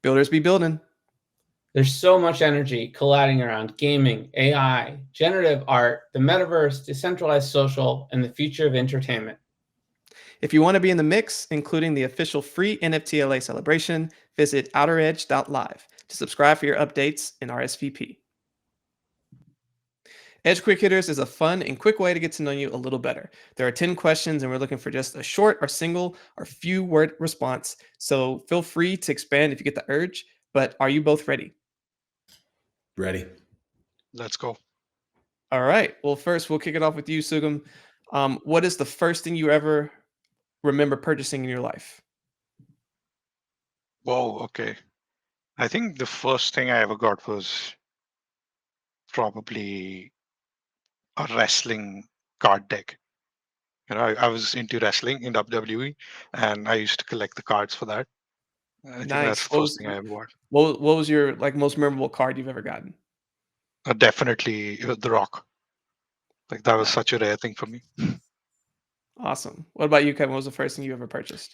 Builders be building. There's so much energy colliding around gaming, AI, generative art, the metaverse, decentralized social, and the future of entertainment. If you want to be in the mix, including the official free NFTLA celebration, visit outeredge.live to subscribe for your updates and RSVP. Edge Quick Hitters is a fun and quick way to get to know you a little better. There are 10 questions, and we're looking for just a short or single or few word response. So feel free to expand if you get the urge, but are you both ready? Ready? Let's go. All right. Well, first, we'll kick it off with you, Sugam. What is the first thing you ever remember purchasing in your life? Whoa, okay. I think the first thing I ever got was probably a wrestling card deck. I was into wrestling in WWE, and I used to collect the cards for that. I think that's Nice. the first thing I ever bought. What was your most memorable card you've ever gotten? Definitely The Rock. Like that was Nice. such a rare thing for me. Awesome. What about you, Kevin? What was the first thing you ever purchased?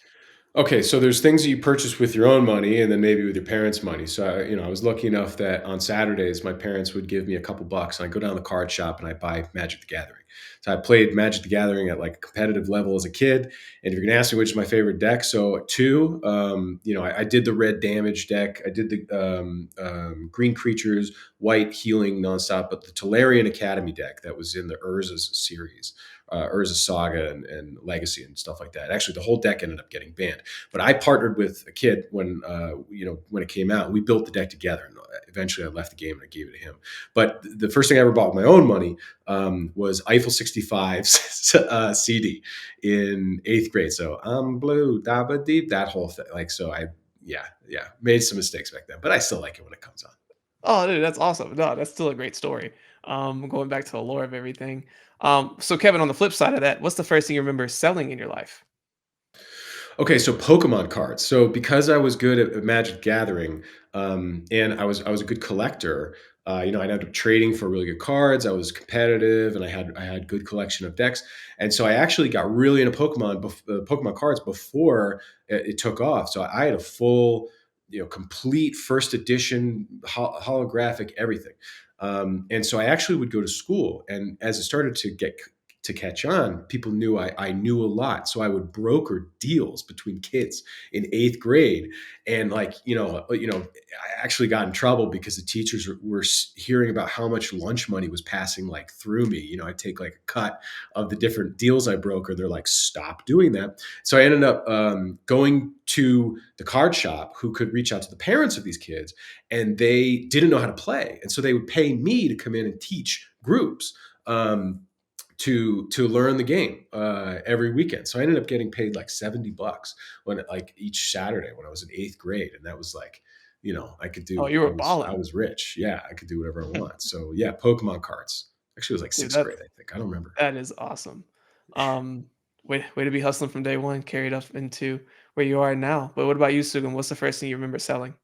Okay, so there's things that you purchase with your own money and then maybe with your parents' money. So, I was lucky enough that on Saturdays, my parents would give me a couple bucks and I'd go down to the card shop and I'd buy Magic the Gathering. So I played Magic the Gathering at like a competitive level as a kid. And if you're going to ask me which is my favorite deck, so two, I did the red damage deck. I did the green creatures, white healing nonstop, but the Tolarian Academy deck that was in the Urza's series. Urza Saga and Legacy and stuff like that. Actually, the whole deck ended up getting banned. But I partnered with a kid when it came out. We built the deck together, and eventually I left the game and I gave it to him. But the first thing I ever bought with my own money was Eiffel 65's CD in 8th grade. So I'm blue, dabba deep, that whole thing. Like so, made some mistakes back then, but I still like it when it comes on. Oh, dude, that's awesome. No, that's still a great story. Going back to the lore of everything. So Kevin, on the flip side of that, what's the first thing you remember selling in your life? Okay, so Pokemon cards. So because I was good at Magic Gathering, and I was a good collector, I ended up trading for really good cards. I was competitive, and I had good collection of decks, and so I actually got really into Pokemon cards before it took off. So I had a full, complete first edition holographic everything, and so I actually would go to school, and as it started to catch on, people knew I knew a lot. So I would broker deals between kids in 8th grade. And I actually got in trouble because the teachers were hearing about how much lunch money was passing like through me. I'd take like a cut of the different deals I broker. They're like, stop doing that. So I ended up going to the card shop who could reach out to the parents of these kids, and they didn't know how to play. And so they would pay me to come in and teach groups. To learn the game every weekend. So I ended up getting paid like $70 like each Saturday when I was in 8th grade, and that was like, I could Oh, do. you I were was I balling. was rich. Yeah, I could do whatever I want. So yeah, Pokemon cards. Actually, it was like Dude, sixth grade. I think I don't remember. that is awesome. Um, way to be hustling from day one, carried up into where you are now. But what about you, Sugam? What's the first thing you remember selling?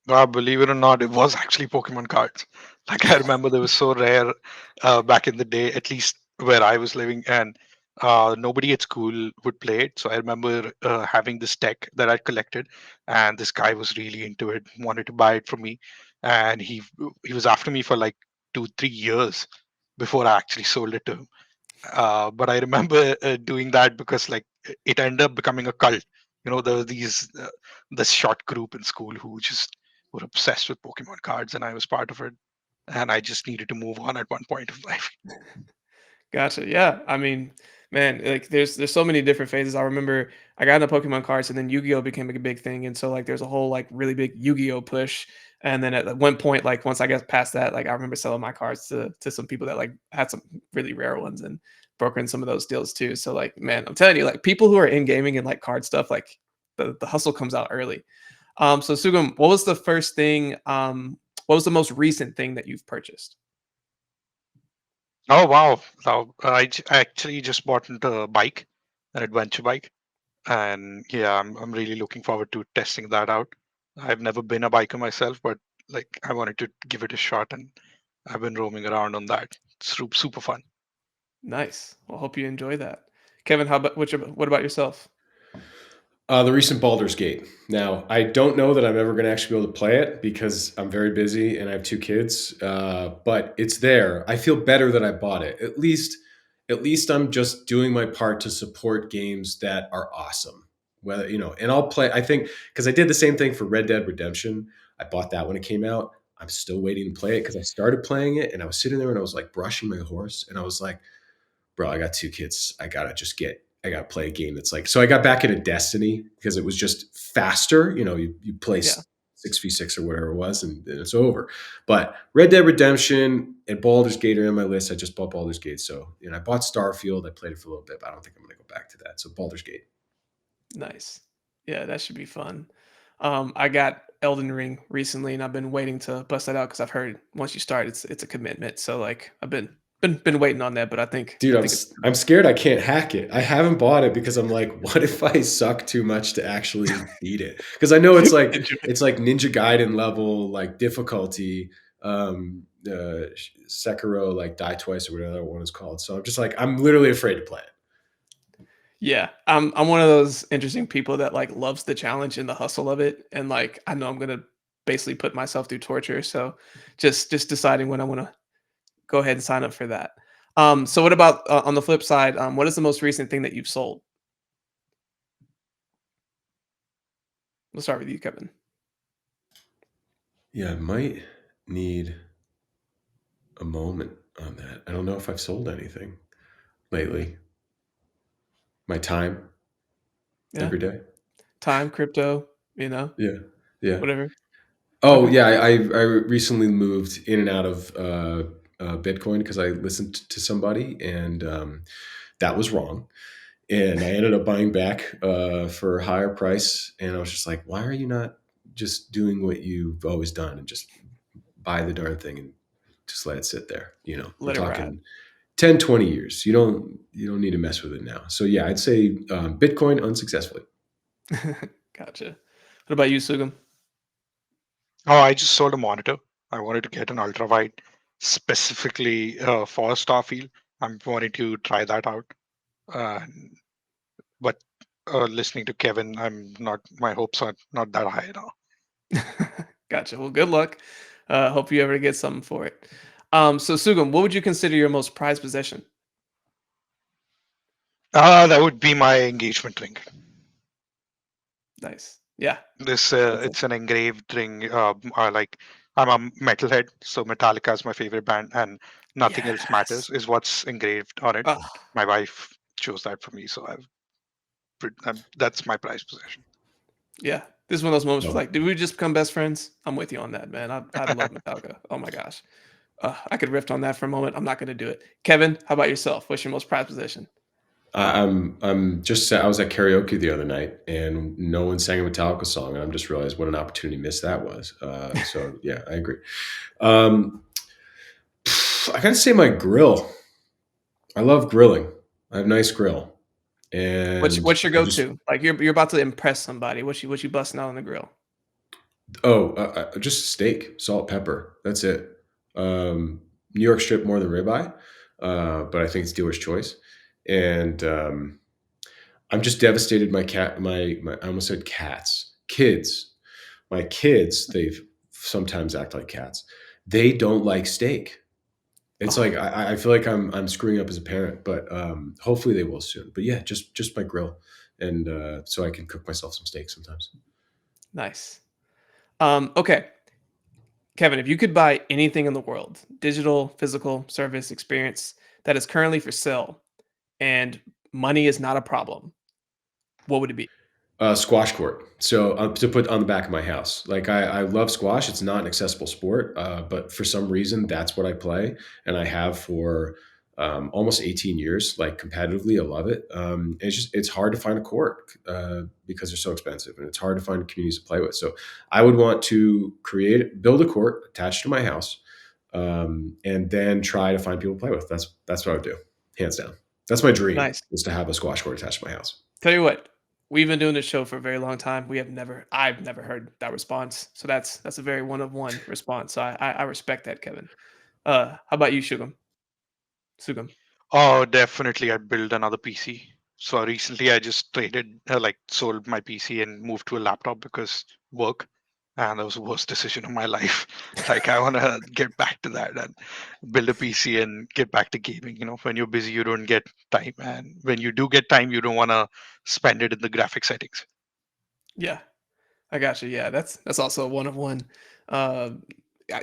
Believe it or not, it was actually Pokemon cards. Like I remember they were so rare back in the day, at least where I was living, and nobody at school would play it. So I remember having this deck that I collected, and this guy was really into it, wanted to buy it from me, and he was after me for like 2 3 years before I actually sold it to him. But I remember doing that because like it ended up becoming a cult. There were these this short group in school who just were obsessed with Pokemon cards, and I was part of it. And I just needed to move on at one point of life. Gotcha. Yeah. I mean, man, like there's so many different phases. I remember I got into Pokemon cards and then Yu-Gi-Oh became a big thing. And so like there's a whole like really big Yu-Gi-Oh push. And then at one point, like once I got past that, like I remember selling my cards to some people that like had some really rare ones and brokering some of those deals too. So like, man, I'm telling you, like people who are in gaming and like card stuff, like the hustle comes out early. So Sugam, what was the first thing, what was the most recent thing that you've purchased? Oh wow! So I actually just bought into a bike, an adventure bike, and yeah, I'm really looking forward to testing that out. I've never been a biker myself, but like I wanted to give it a shot, and I've been roaming around on that. It's super fun. Nice. Well, hope you enjoy that. Kevin, how about what about yourself? The recent Baldur's Gate. Now, I don't know that I'm ever going to actually be able to play it because I'm very busy and I have 2 kids. But it's there. I feel better that I bought it. At least I'm just doing my part to support games that are awesome. Whether and I'll play. I think because I did the same thing for Red Dead Redemption. I bought that when it came out. I'm still waiting to play it because I started playing it and I was sitting there and I was like brushing my horse and I was like, bro, I got 2 kids. I gotta play a game that's like, so I got back into Destiny because it was just faster. You play Yeah, 6v6 or whatever it was, and then it's over. But Red Dead Redemption and Baldur's Gate are on my list. I just bought Baldur's Gate. So, I bought Starfield. I played it for a little bit, but I don't think I'm going to go back to that. So Baldur's Gate. nice. Yeah, that should be fun. I got Elden Ring recently, and I've been waiting to bust that out because I've heard once you start, it's a commitment. So like I've been waiting on that, but Dude, I I'm think it's I'm scared I can't hack it. I haven't bought it because I'm like, what if I suck too much to actually beat it? Because I know it's like Ninja Gaiden level like difficulty. Sekiro like die twice or whatever that one is called. So I'm just like I'm literally afraid to play it. Yeah, I'm one of those interesting people that like loves the challenge and the hustle of it, and like I know I'm gonna basically put myself through torture. So just deciding when I want to go ahead and sign up for that. So what about on the flip side? What is the most recent thing that you've sold? We'll start with you, Kevin. Yeah, I might need a moment on that. I don't know if I've sold anything lately. My time Yeah, every day. time, crypto, Yeah. Yeah. whatever. Oh Okay, yeah, I recently moved in and out of Bitcoin because I listened to somebody, and that was wrong. And I ended up buying back for a higher price, and I was just like, why are you not just doing what you've always done and just buy the darn thing and just let it sit there? We're let it ride. talking 10, 20 years. You don't need to mess with it now. So yeah, I'd say Bitcoin unsuccessfully. Gotcha. What about you, Sugam? Oh, I just sold a monitor. I wanted to get an ultra wide specifically for Starfield. I'm wanting to try that out. Uh, but listening to Kevin, I'm not. My hopes are not that high now. Gotcha. Well, good luck. Hope you ever get something for it. So Sugam, what would you consider your most prized possession? That would be my engagement ring. Nice. Yeah. This That's it. it's an engraved ring. Like I'm a metalhead, so Metallica is my favorite band, and nothing else Yes. matters is what's engraved on it. Oh, My wife chose that for me, so that's my prized possession. yeah. This is one of those moments where No. like, did we just become best friends? I'm with you on that, man. I love Metallica. Oh my gosh. I could riff on that for a moment. I'm not going to do it. Kevin, how about yourself? What's your most prized possession? I'm just I was at karaoke the other night and no one sang a Metallica song, and I'm just realized what an opportunity missed that was. So yeah, I agree. Um, I gotta say my grill. I love grilling. I have a nice grill, and What's your I just go-to? Like you're about to impress somebody. What you busting out on the grill? just steak, salt, pepper. That's it. New York strip more than ribeye, but I think it's dealer's choice. And I'm just devastated. My cat, my I almost said cats, kids. My kids, they sometimes act like cats. They don't like steak. It's Oh, like I feel like I'm screwing up as a parent, but hopefully they will soon. But yeah, just my grill, and so I can cook myself some steak sometimes. nice. Okay. Kevin, if you could buy anything in the world, digital, physical, service, experience that is currently for sale and money is not a problem, what would it be? Squash court. So to put on the back of my house. Like I love squash. It's not an accessible sport, but for some reason that's what I play, and I have for almost 18 years. Like competitively, I love it. It's hard to find a court because they're so expensive, and it's hard to find communities to play with. So I would want to build a court attached to my house, and then try to find people to play with. That's what I would do, hands down. That's my dream, Nice. is to have a squash court attached to my house. Tell you what, we've been doing this show for a very long time. I've never heard that response. So that's a very one of one response. So I respect that, Kevin. How about you, Sugam? Oh, definitely, I'd build another PC. So recently, I just sold my PC and moved to a laptop because work, and that was the worst decision of my life. Like, I want to get back to that and build a PC and get back to gaming. When you're busy, you don't get time, and when you do get time, you don't want to spend it in the graphic settings. Yeah, I got you. Yeah, that's also a one of one. Uh,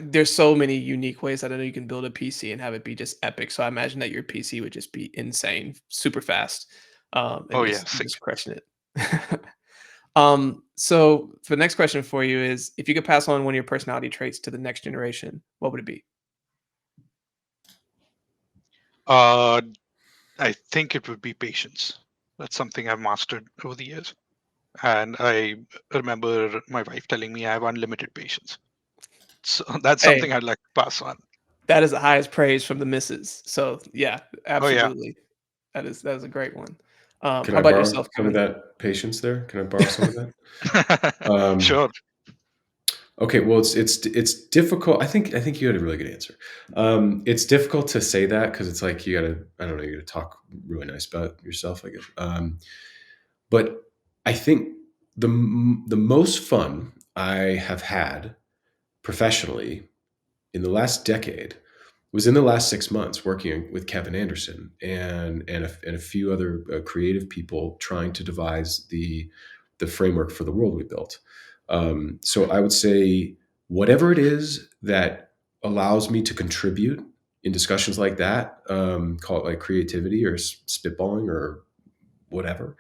there's so many unique ways that I know you can build a PC and have it be just epic. So I imagine that your PC would just be insane, super fast, and Oh yeah, just sick. crushing it. So the next question for you is, if you could pass on one of your personality traits to the next generation, what would it be? Uh, I think it would be patience. That's something I've mastered over the years. And I remember my wife telling me I have unlimited patience. So that's Hey, something I'd like to pass on. that is the highest praise from the missus. So yeah, Oh yeah, absolutely. That is a great one. Can How I about borrow yourself, some of Kevin? that patience there? Can I borrow some of that? Um, sure. Okay, well, it's difficult. I think you had a really good answer. It's difficult to say that because it's like you gotta, I don't know, you gotta talk really nice about yourself, I guess. But I think the most fun I have had professionally in the last decade was in the last 6 months working with Kevin Anderson and a few other creative people trying to devise the framework for the world we built. So I would say whatever it is that allows me to contribute in discussions like that, call it like creativity or spitballing or whatever.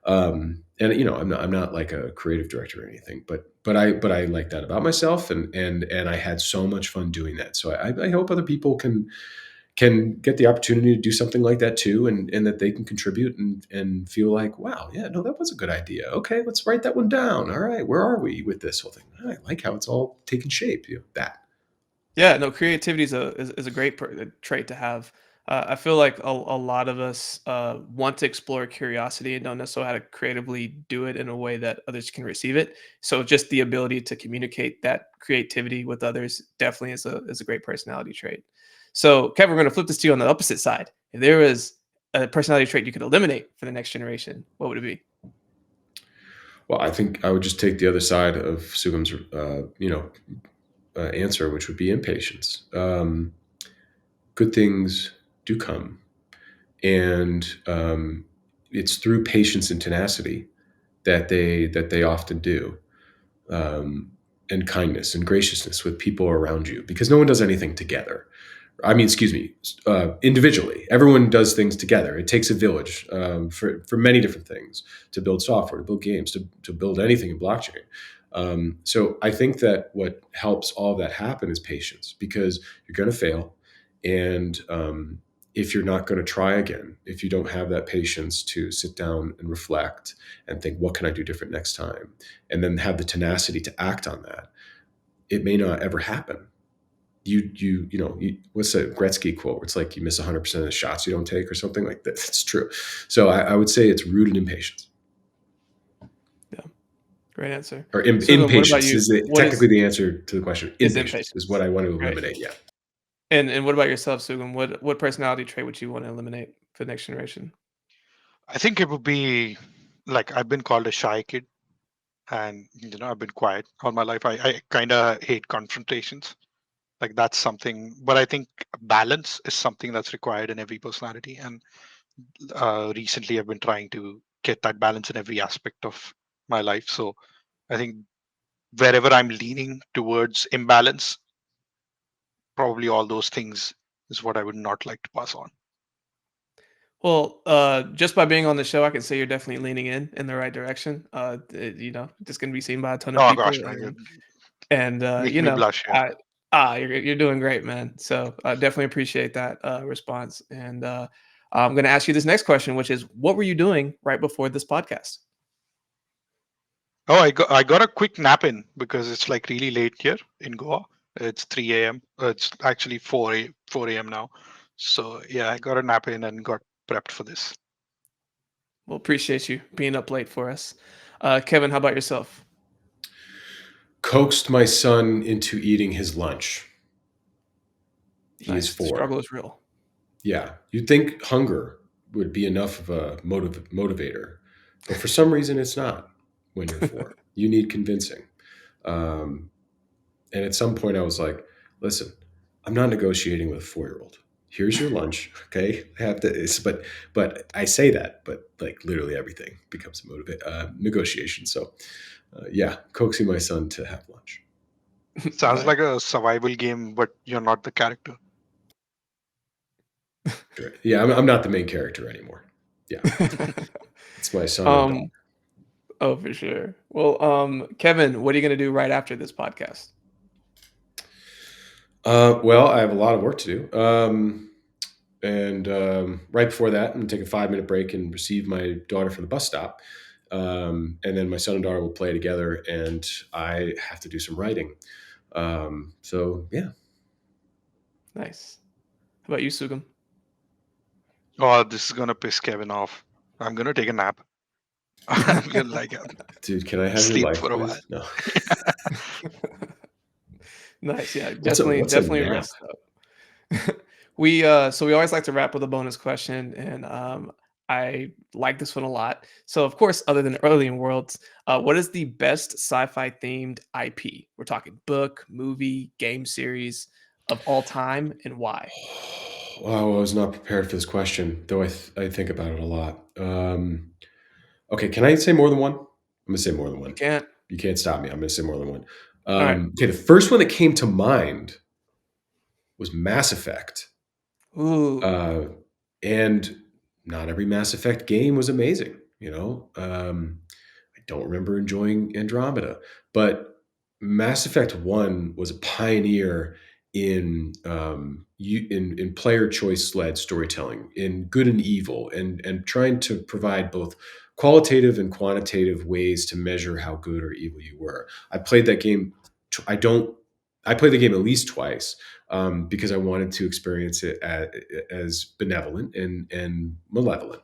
And I'm not like a creative director or anything, but I like that about myself, and I had so much fun doing that. So I hope other people can get the opportunity to do something like that too, and that they can contribute and feel like, wow, yeah, no, that was a good idea. Okay, let's write that one down. All right, where are we with this whole thing? I like how it's all taking shape. That. Yeah, no, creativity is a great trait to have. I feel like a lot of us want to explore curiosity and don't necessarily know how to creatively do it in a way that others can receive it. So just the ability to communicate that creativity with others definitely is a great personality trait. So Kevin, we're going to flip this to you on the opposite side. If there was a personality trait you could eliminate for the next generation, what would it be? Well, I think I would just take the other side of Sugam's, answer, which would be impatience. Good things do come, and it's through patience and tenacity that they often do, um, and kindness and graciousness with people around you, because no one does anything together. I mean, excuse me, individually. Everyone does things together. It takes a village, for many different things, to build software, to build games, to build anything in blockchain. So I think that what helps all that happen is patience, because you're going to fail, and if you're not going to try again, if you don't have that patience to sit down and reflect and think, what can I do different next time, and then have the tenacity to act on that, it may not ever happen. What's the Gretzky quote where it's like you miss 100% of the shots you don't take or something like that. It's true. So I would say it's rooted in patience, Yeah, great answer. or Sugam, what about impatience you? is What technically the answer to the question. is Impatience is what impatience? I want to Right. eliminate. Yeah. And what about yourself, Sugam? What personality trait would you want to eliminate for the next generation? I think it would be like I've been called a shy kid, and I've been quiet all my life. I kind of hate confrontations. Like that's something, but I think balance is something that's required in every personality. And recently, I've been trying to get that balance in every aspect of my life. So I think wherever I'm leaning towards imbalance, probably all those things is what I would not like to pass on. Well, just by being on the show, I can say you're definitely leaning in the right direction. Just going to be seen by a ton of Oh people, gosh, man, you're and making me blush here. you're doing great, man. So I definitely appreciate that response. And I'm going to ask you this next question, which is, what were you doing right before this podcast? Oh, I got a quick nap in because it's like really late here in Goa. It's 3 a.m. It's actually 4 a.m. now. So yeah, I got a nap in and got prepped for this. Well, appreciate you being up late for us. Kevin, how about yourself? Coaxed my son into eating his lunch. He is Nice. The 4. struggle is real. Yeah. You'd think hunger would be enough of a motivator, but for some reason it's not when you're 4. You need convincing. Um, and at some point I was like, listen, I'm not negotiating with a 4-year-old. Here's your lunch. Okay. I have to, but I say that, but like literally everything becomes a negotiation. So yeah, coaxing my son to have lunch. Sounds Nice. like a survival game, but you're not the character. Yeah. I'm not the main character anymore. Yeah. It's my son and daughter. um, oh, for sure. Well, Kevin, what are you going to do right after this podcast? Well, I have a lot of work to do. And right before that, I'm going to take a 5-minute break and receive my daughter from the bus stop. And then my son and daughter will play together, and I have to do some writing. So, yeah. Nice. How about you, Sugam? Oh, this is gonna piss Kevin off. I'm gonna take a nap. I'm gonna Dude, can I have your sleep life, for a while. please? No. Nice. Yeah, What's a definitely nap? rest up. We always like to wrap with a bonus question, and I like this one a lot. So of course, other than Alien Worlds, what is the best sci-fi themed IP? We're talking book, movie, game series of all time, and why? Wow, I was not prepared for this question, though I think about it a lot. Okay, can I say more than one? I'm gonna say more than You one. can't. You can't stop me. I'm gonna say more than one. All right. Okay, the first one that came to mind was Mass Effect. Ooh. Uh, and not every Mass Effect game was amazing. I don't remember enjoying Andromeda, but Mass Effect One was a pioneer in player choice led storytelling, in good and evil, and trying to provide both qualitative and quantitative ways to measure how good or evil you were. I played that game. I don't. I played the game at least twice because I wanted to experience it as benevolent and malevolent.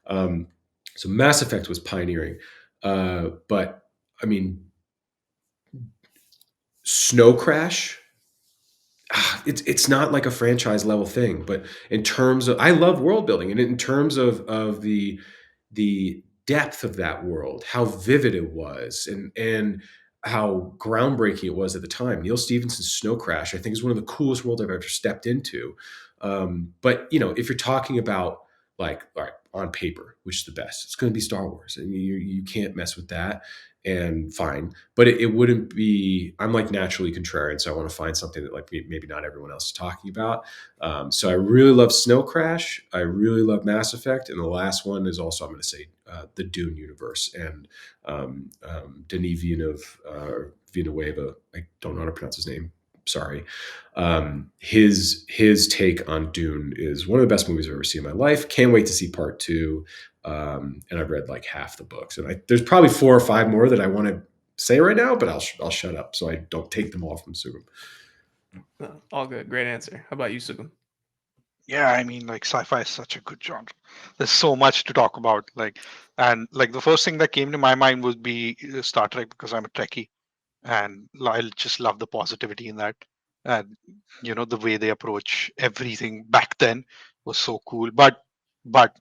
Um, so Mass Effect was pioneering, but I mean, Snow Crash. It's not like a franchise level thing, but in terms of, I love world building, and in terms of the depth of that world, how vivid it was, and how groundbreaking it was at the time. Neil Stephenson's Snow Crash, I think, is one of the coolest worlds I've ever stepped into. But if you're talking about, like, all right, on paper, which is the best, it's going to be Star Wars, and you can't mess with that. And fine, but it wouldn't be. I'm like naturally contrarian, so I want to find something that, like, maybe not everyone else is talking about. So I really love Snow Crash. I really love Mass Effect, and the last one is also, I'm going to say, the Dune universe, and Denis Villeneuve. I don't know how to pronounce his name. Sorry. His take on Dune is one of the best movies I've ever seen in my life. Can't wait to see part two. And I've read like half the books, and there's probably 4 or 5 more that I want to say right now, but I'll shut up so I don't take them all from Sugam. No, all good. Great answer. How about you, Sugam? Yeah, I mean, like sci-fi is such a good genre. There's so much to talk about. And like the first thing that came to my mind would be Star Trek, because I'm a Trekkie, and I just love the positivity in that. And the way they approach everything back then was so cool. But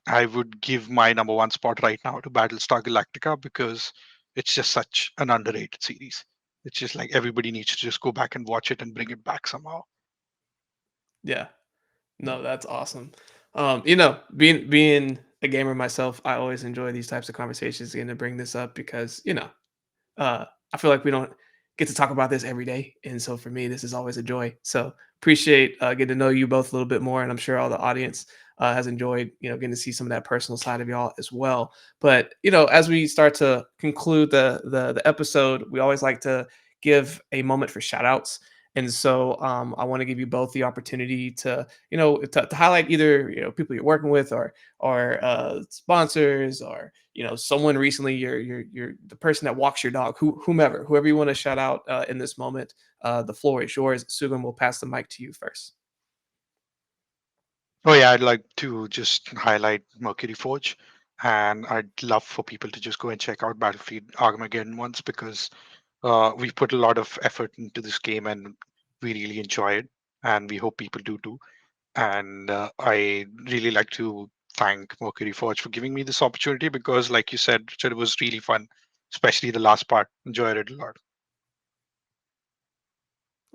I would give my number one spot right now to Battlestar Galactica, because it's just such an underrated series. It's just like everybody needs to just go back and watch it and bring it back somehow. Yeah. No, that's awesome. Being a gamer myself, I always enjoy these types of conversations and to bring this up because, I feel like we don't get to talk about this every day. And so for me, this is always a joy. So appreciate getting to know you both a little bit more. And I'm sure all the audience has enjoyed, getting to see some of that personal side of y'all as well. But, as we start to conclude the episode, we always like to give a moment for shout outs. And so I want to give you both the opportunity to, to highlight either, people you're working with or sponsors, or someone recently, you're the person that walks your dog, whomever you want to shout out in this moment. The floor is yours. Sugam, will pass the mic to you first. Oh yeah, I'd like to just highlight Mercury Forge, and I'd love for people to just go and check out Battlefleet Armageddon once, because we've put a lot of effort into this game and we really enjoy it, and we hope people do too. And I really like to thank Mercury Forge for giving me this opportunity, because, like you said, Richard, it was really fun, especially the last part. Enjoyed it a lot.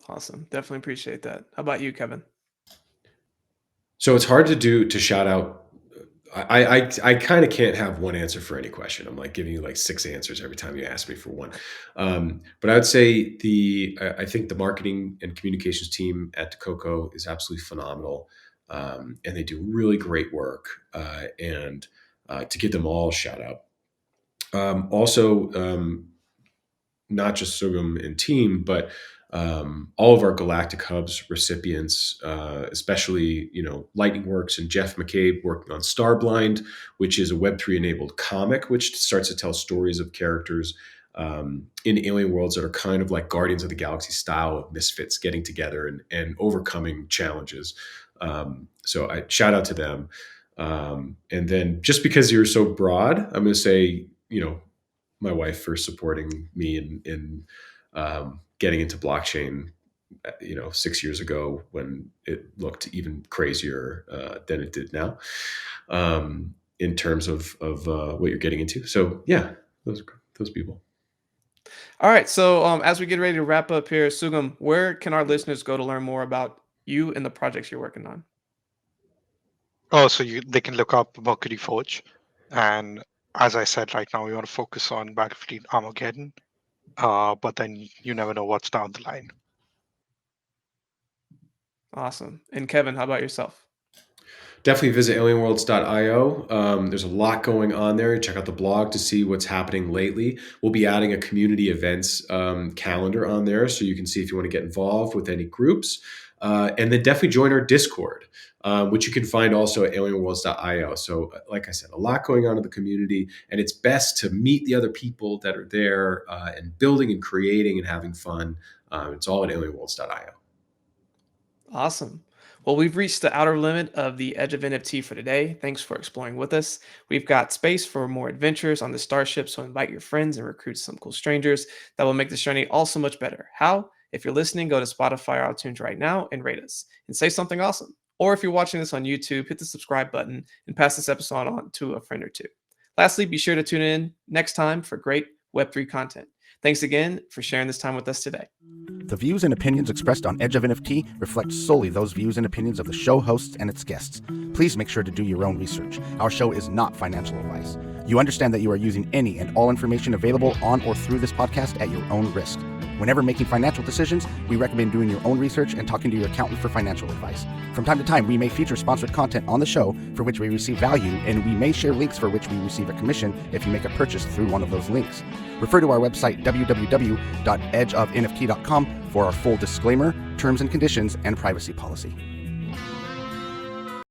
Awesome. Definitely appreciate that. How about you, Kevin? So it's hard to shout out. I kind of can't have one answer for any question. I'm like giving you like 6 answers every time you ask me for one. But I would say I think the marketing and communications team at Coco is absolutely phenomenal, and they do really great work. And to give them all a shout out. Also, not just Sugam and team, but all of our Galactic Hubs recipients, especially Lightning Works and Jeff McCabe working on Starblind, which is a Web3 enabled comic which starts to tell stories of characters in alien worlds that are kind of like Guardians of the Galaxy style of misfits getting together and overcoming challenges. So I shout out to them. And then, just because you're so broad, I'm going to say, my wife for supporting me in getting into blockchain 6 years ago when it looked even crazier than it did now, in terms of what you're getting into. So yeah, those people. All right. So as we get ready to wrap up here, Sugam, where can our listeners go to learn more about you and the projects you're working on? Oh, so they can look up Mercury Forge, and as I said, right now we want to focus on Battlefleet Armageddon, but then you never know what's down the line. Awesome. And Kevin, how about yourself? Definitely visit alienworlds.io. There's a lot going on there. Check out the blog to see what's happening lately. We'll be adding a community events calendar on there, so you can see if you want to get involved with any groups. And then definitely join our Discord, which you can find also at alienworlds.io. So like I said, a lot going on in the community, and it's best to meet the other people that are there and building and creating and having fun. It's all at alienworlds.io. Awesome. Well, we've reached the outer limit of the edge of NFT for today. Thanks for exploring with us. We've got space for more adventures on the starship, so invite your friends and recruit some cool strangers that will make this journey all so much better. How? If you're listening, go to Spotify or iTunes right now and rate us and say something awesome. Or if you're watching this on YouTube, hit the subscribe button and pass this episode on to a friend or two. Lastly, be sure to tune in next time for great Web3 content. Thanks again for sharing this time with us today. The views and opinions expressed on Edge of NFT reflect solely those views and opinions of the show hosts and its guests. Please make sure to do your own research. Our show is not financial advice. You understand that you are using any and all information available on or through this podcast at your own risk. Whenever making financial decisions, we recommend doing your own research and talking to your accountant for financial advice. From time to time, we may feature sponsored content on the show for which we receive value, and we may share links for which we receive a commission if you make a purchase through one of those links. Refer to our website, www.edgeofnft.com, for our full disclaimer, terms and conditions, and privacy policy.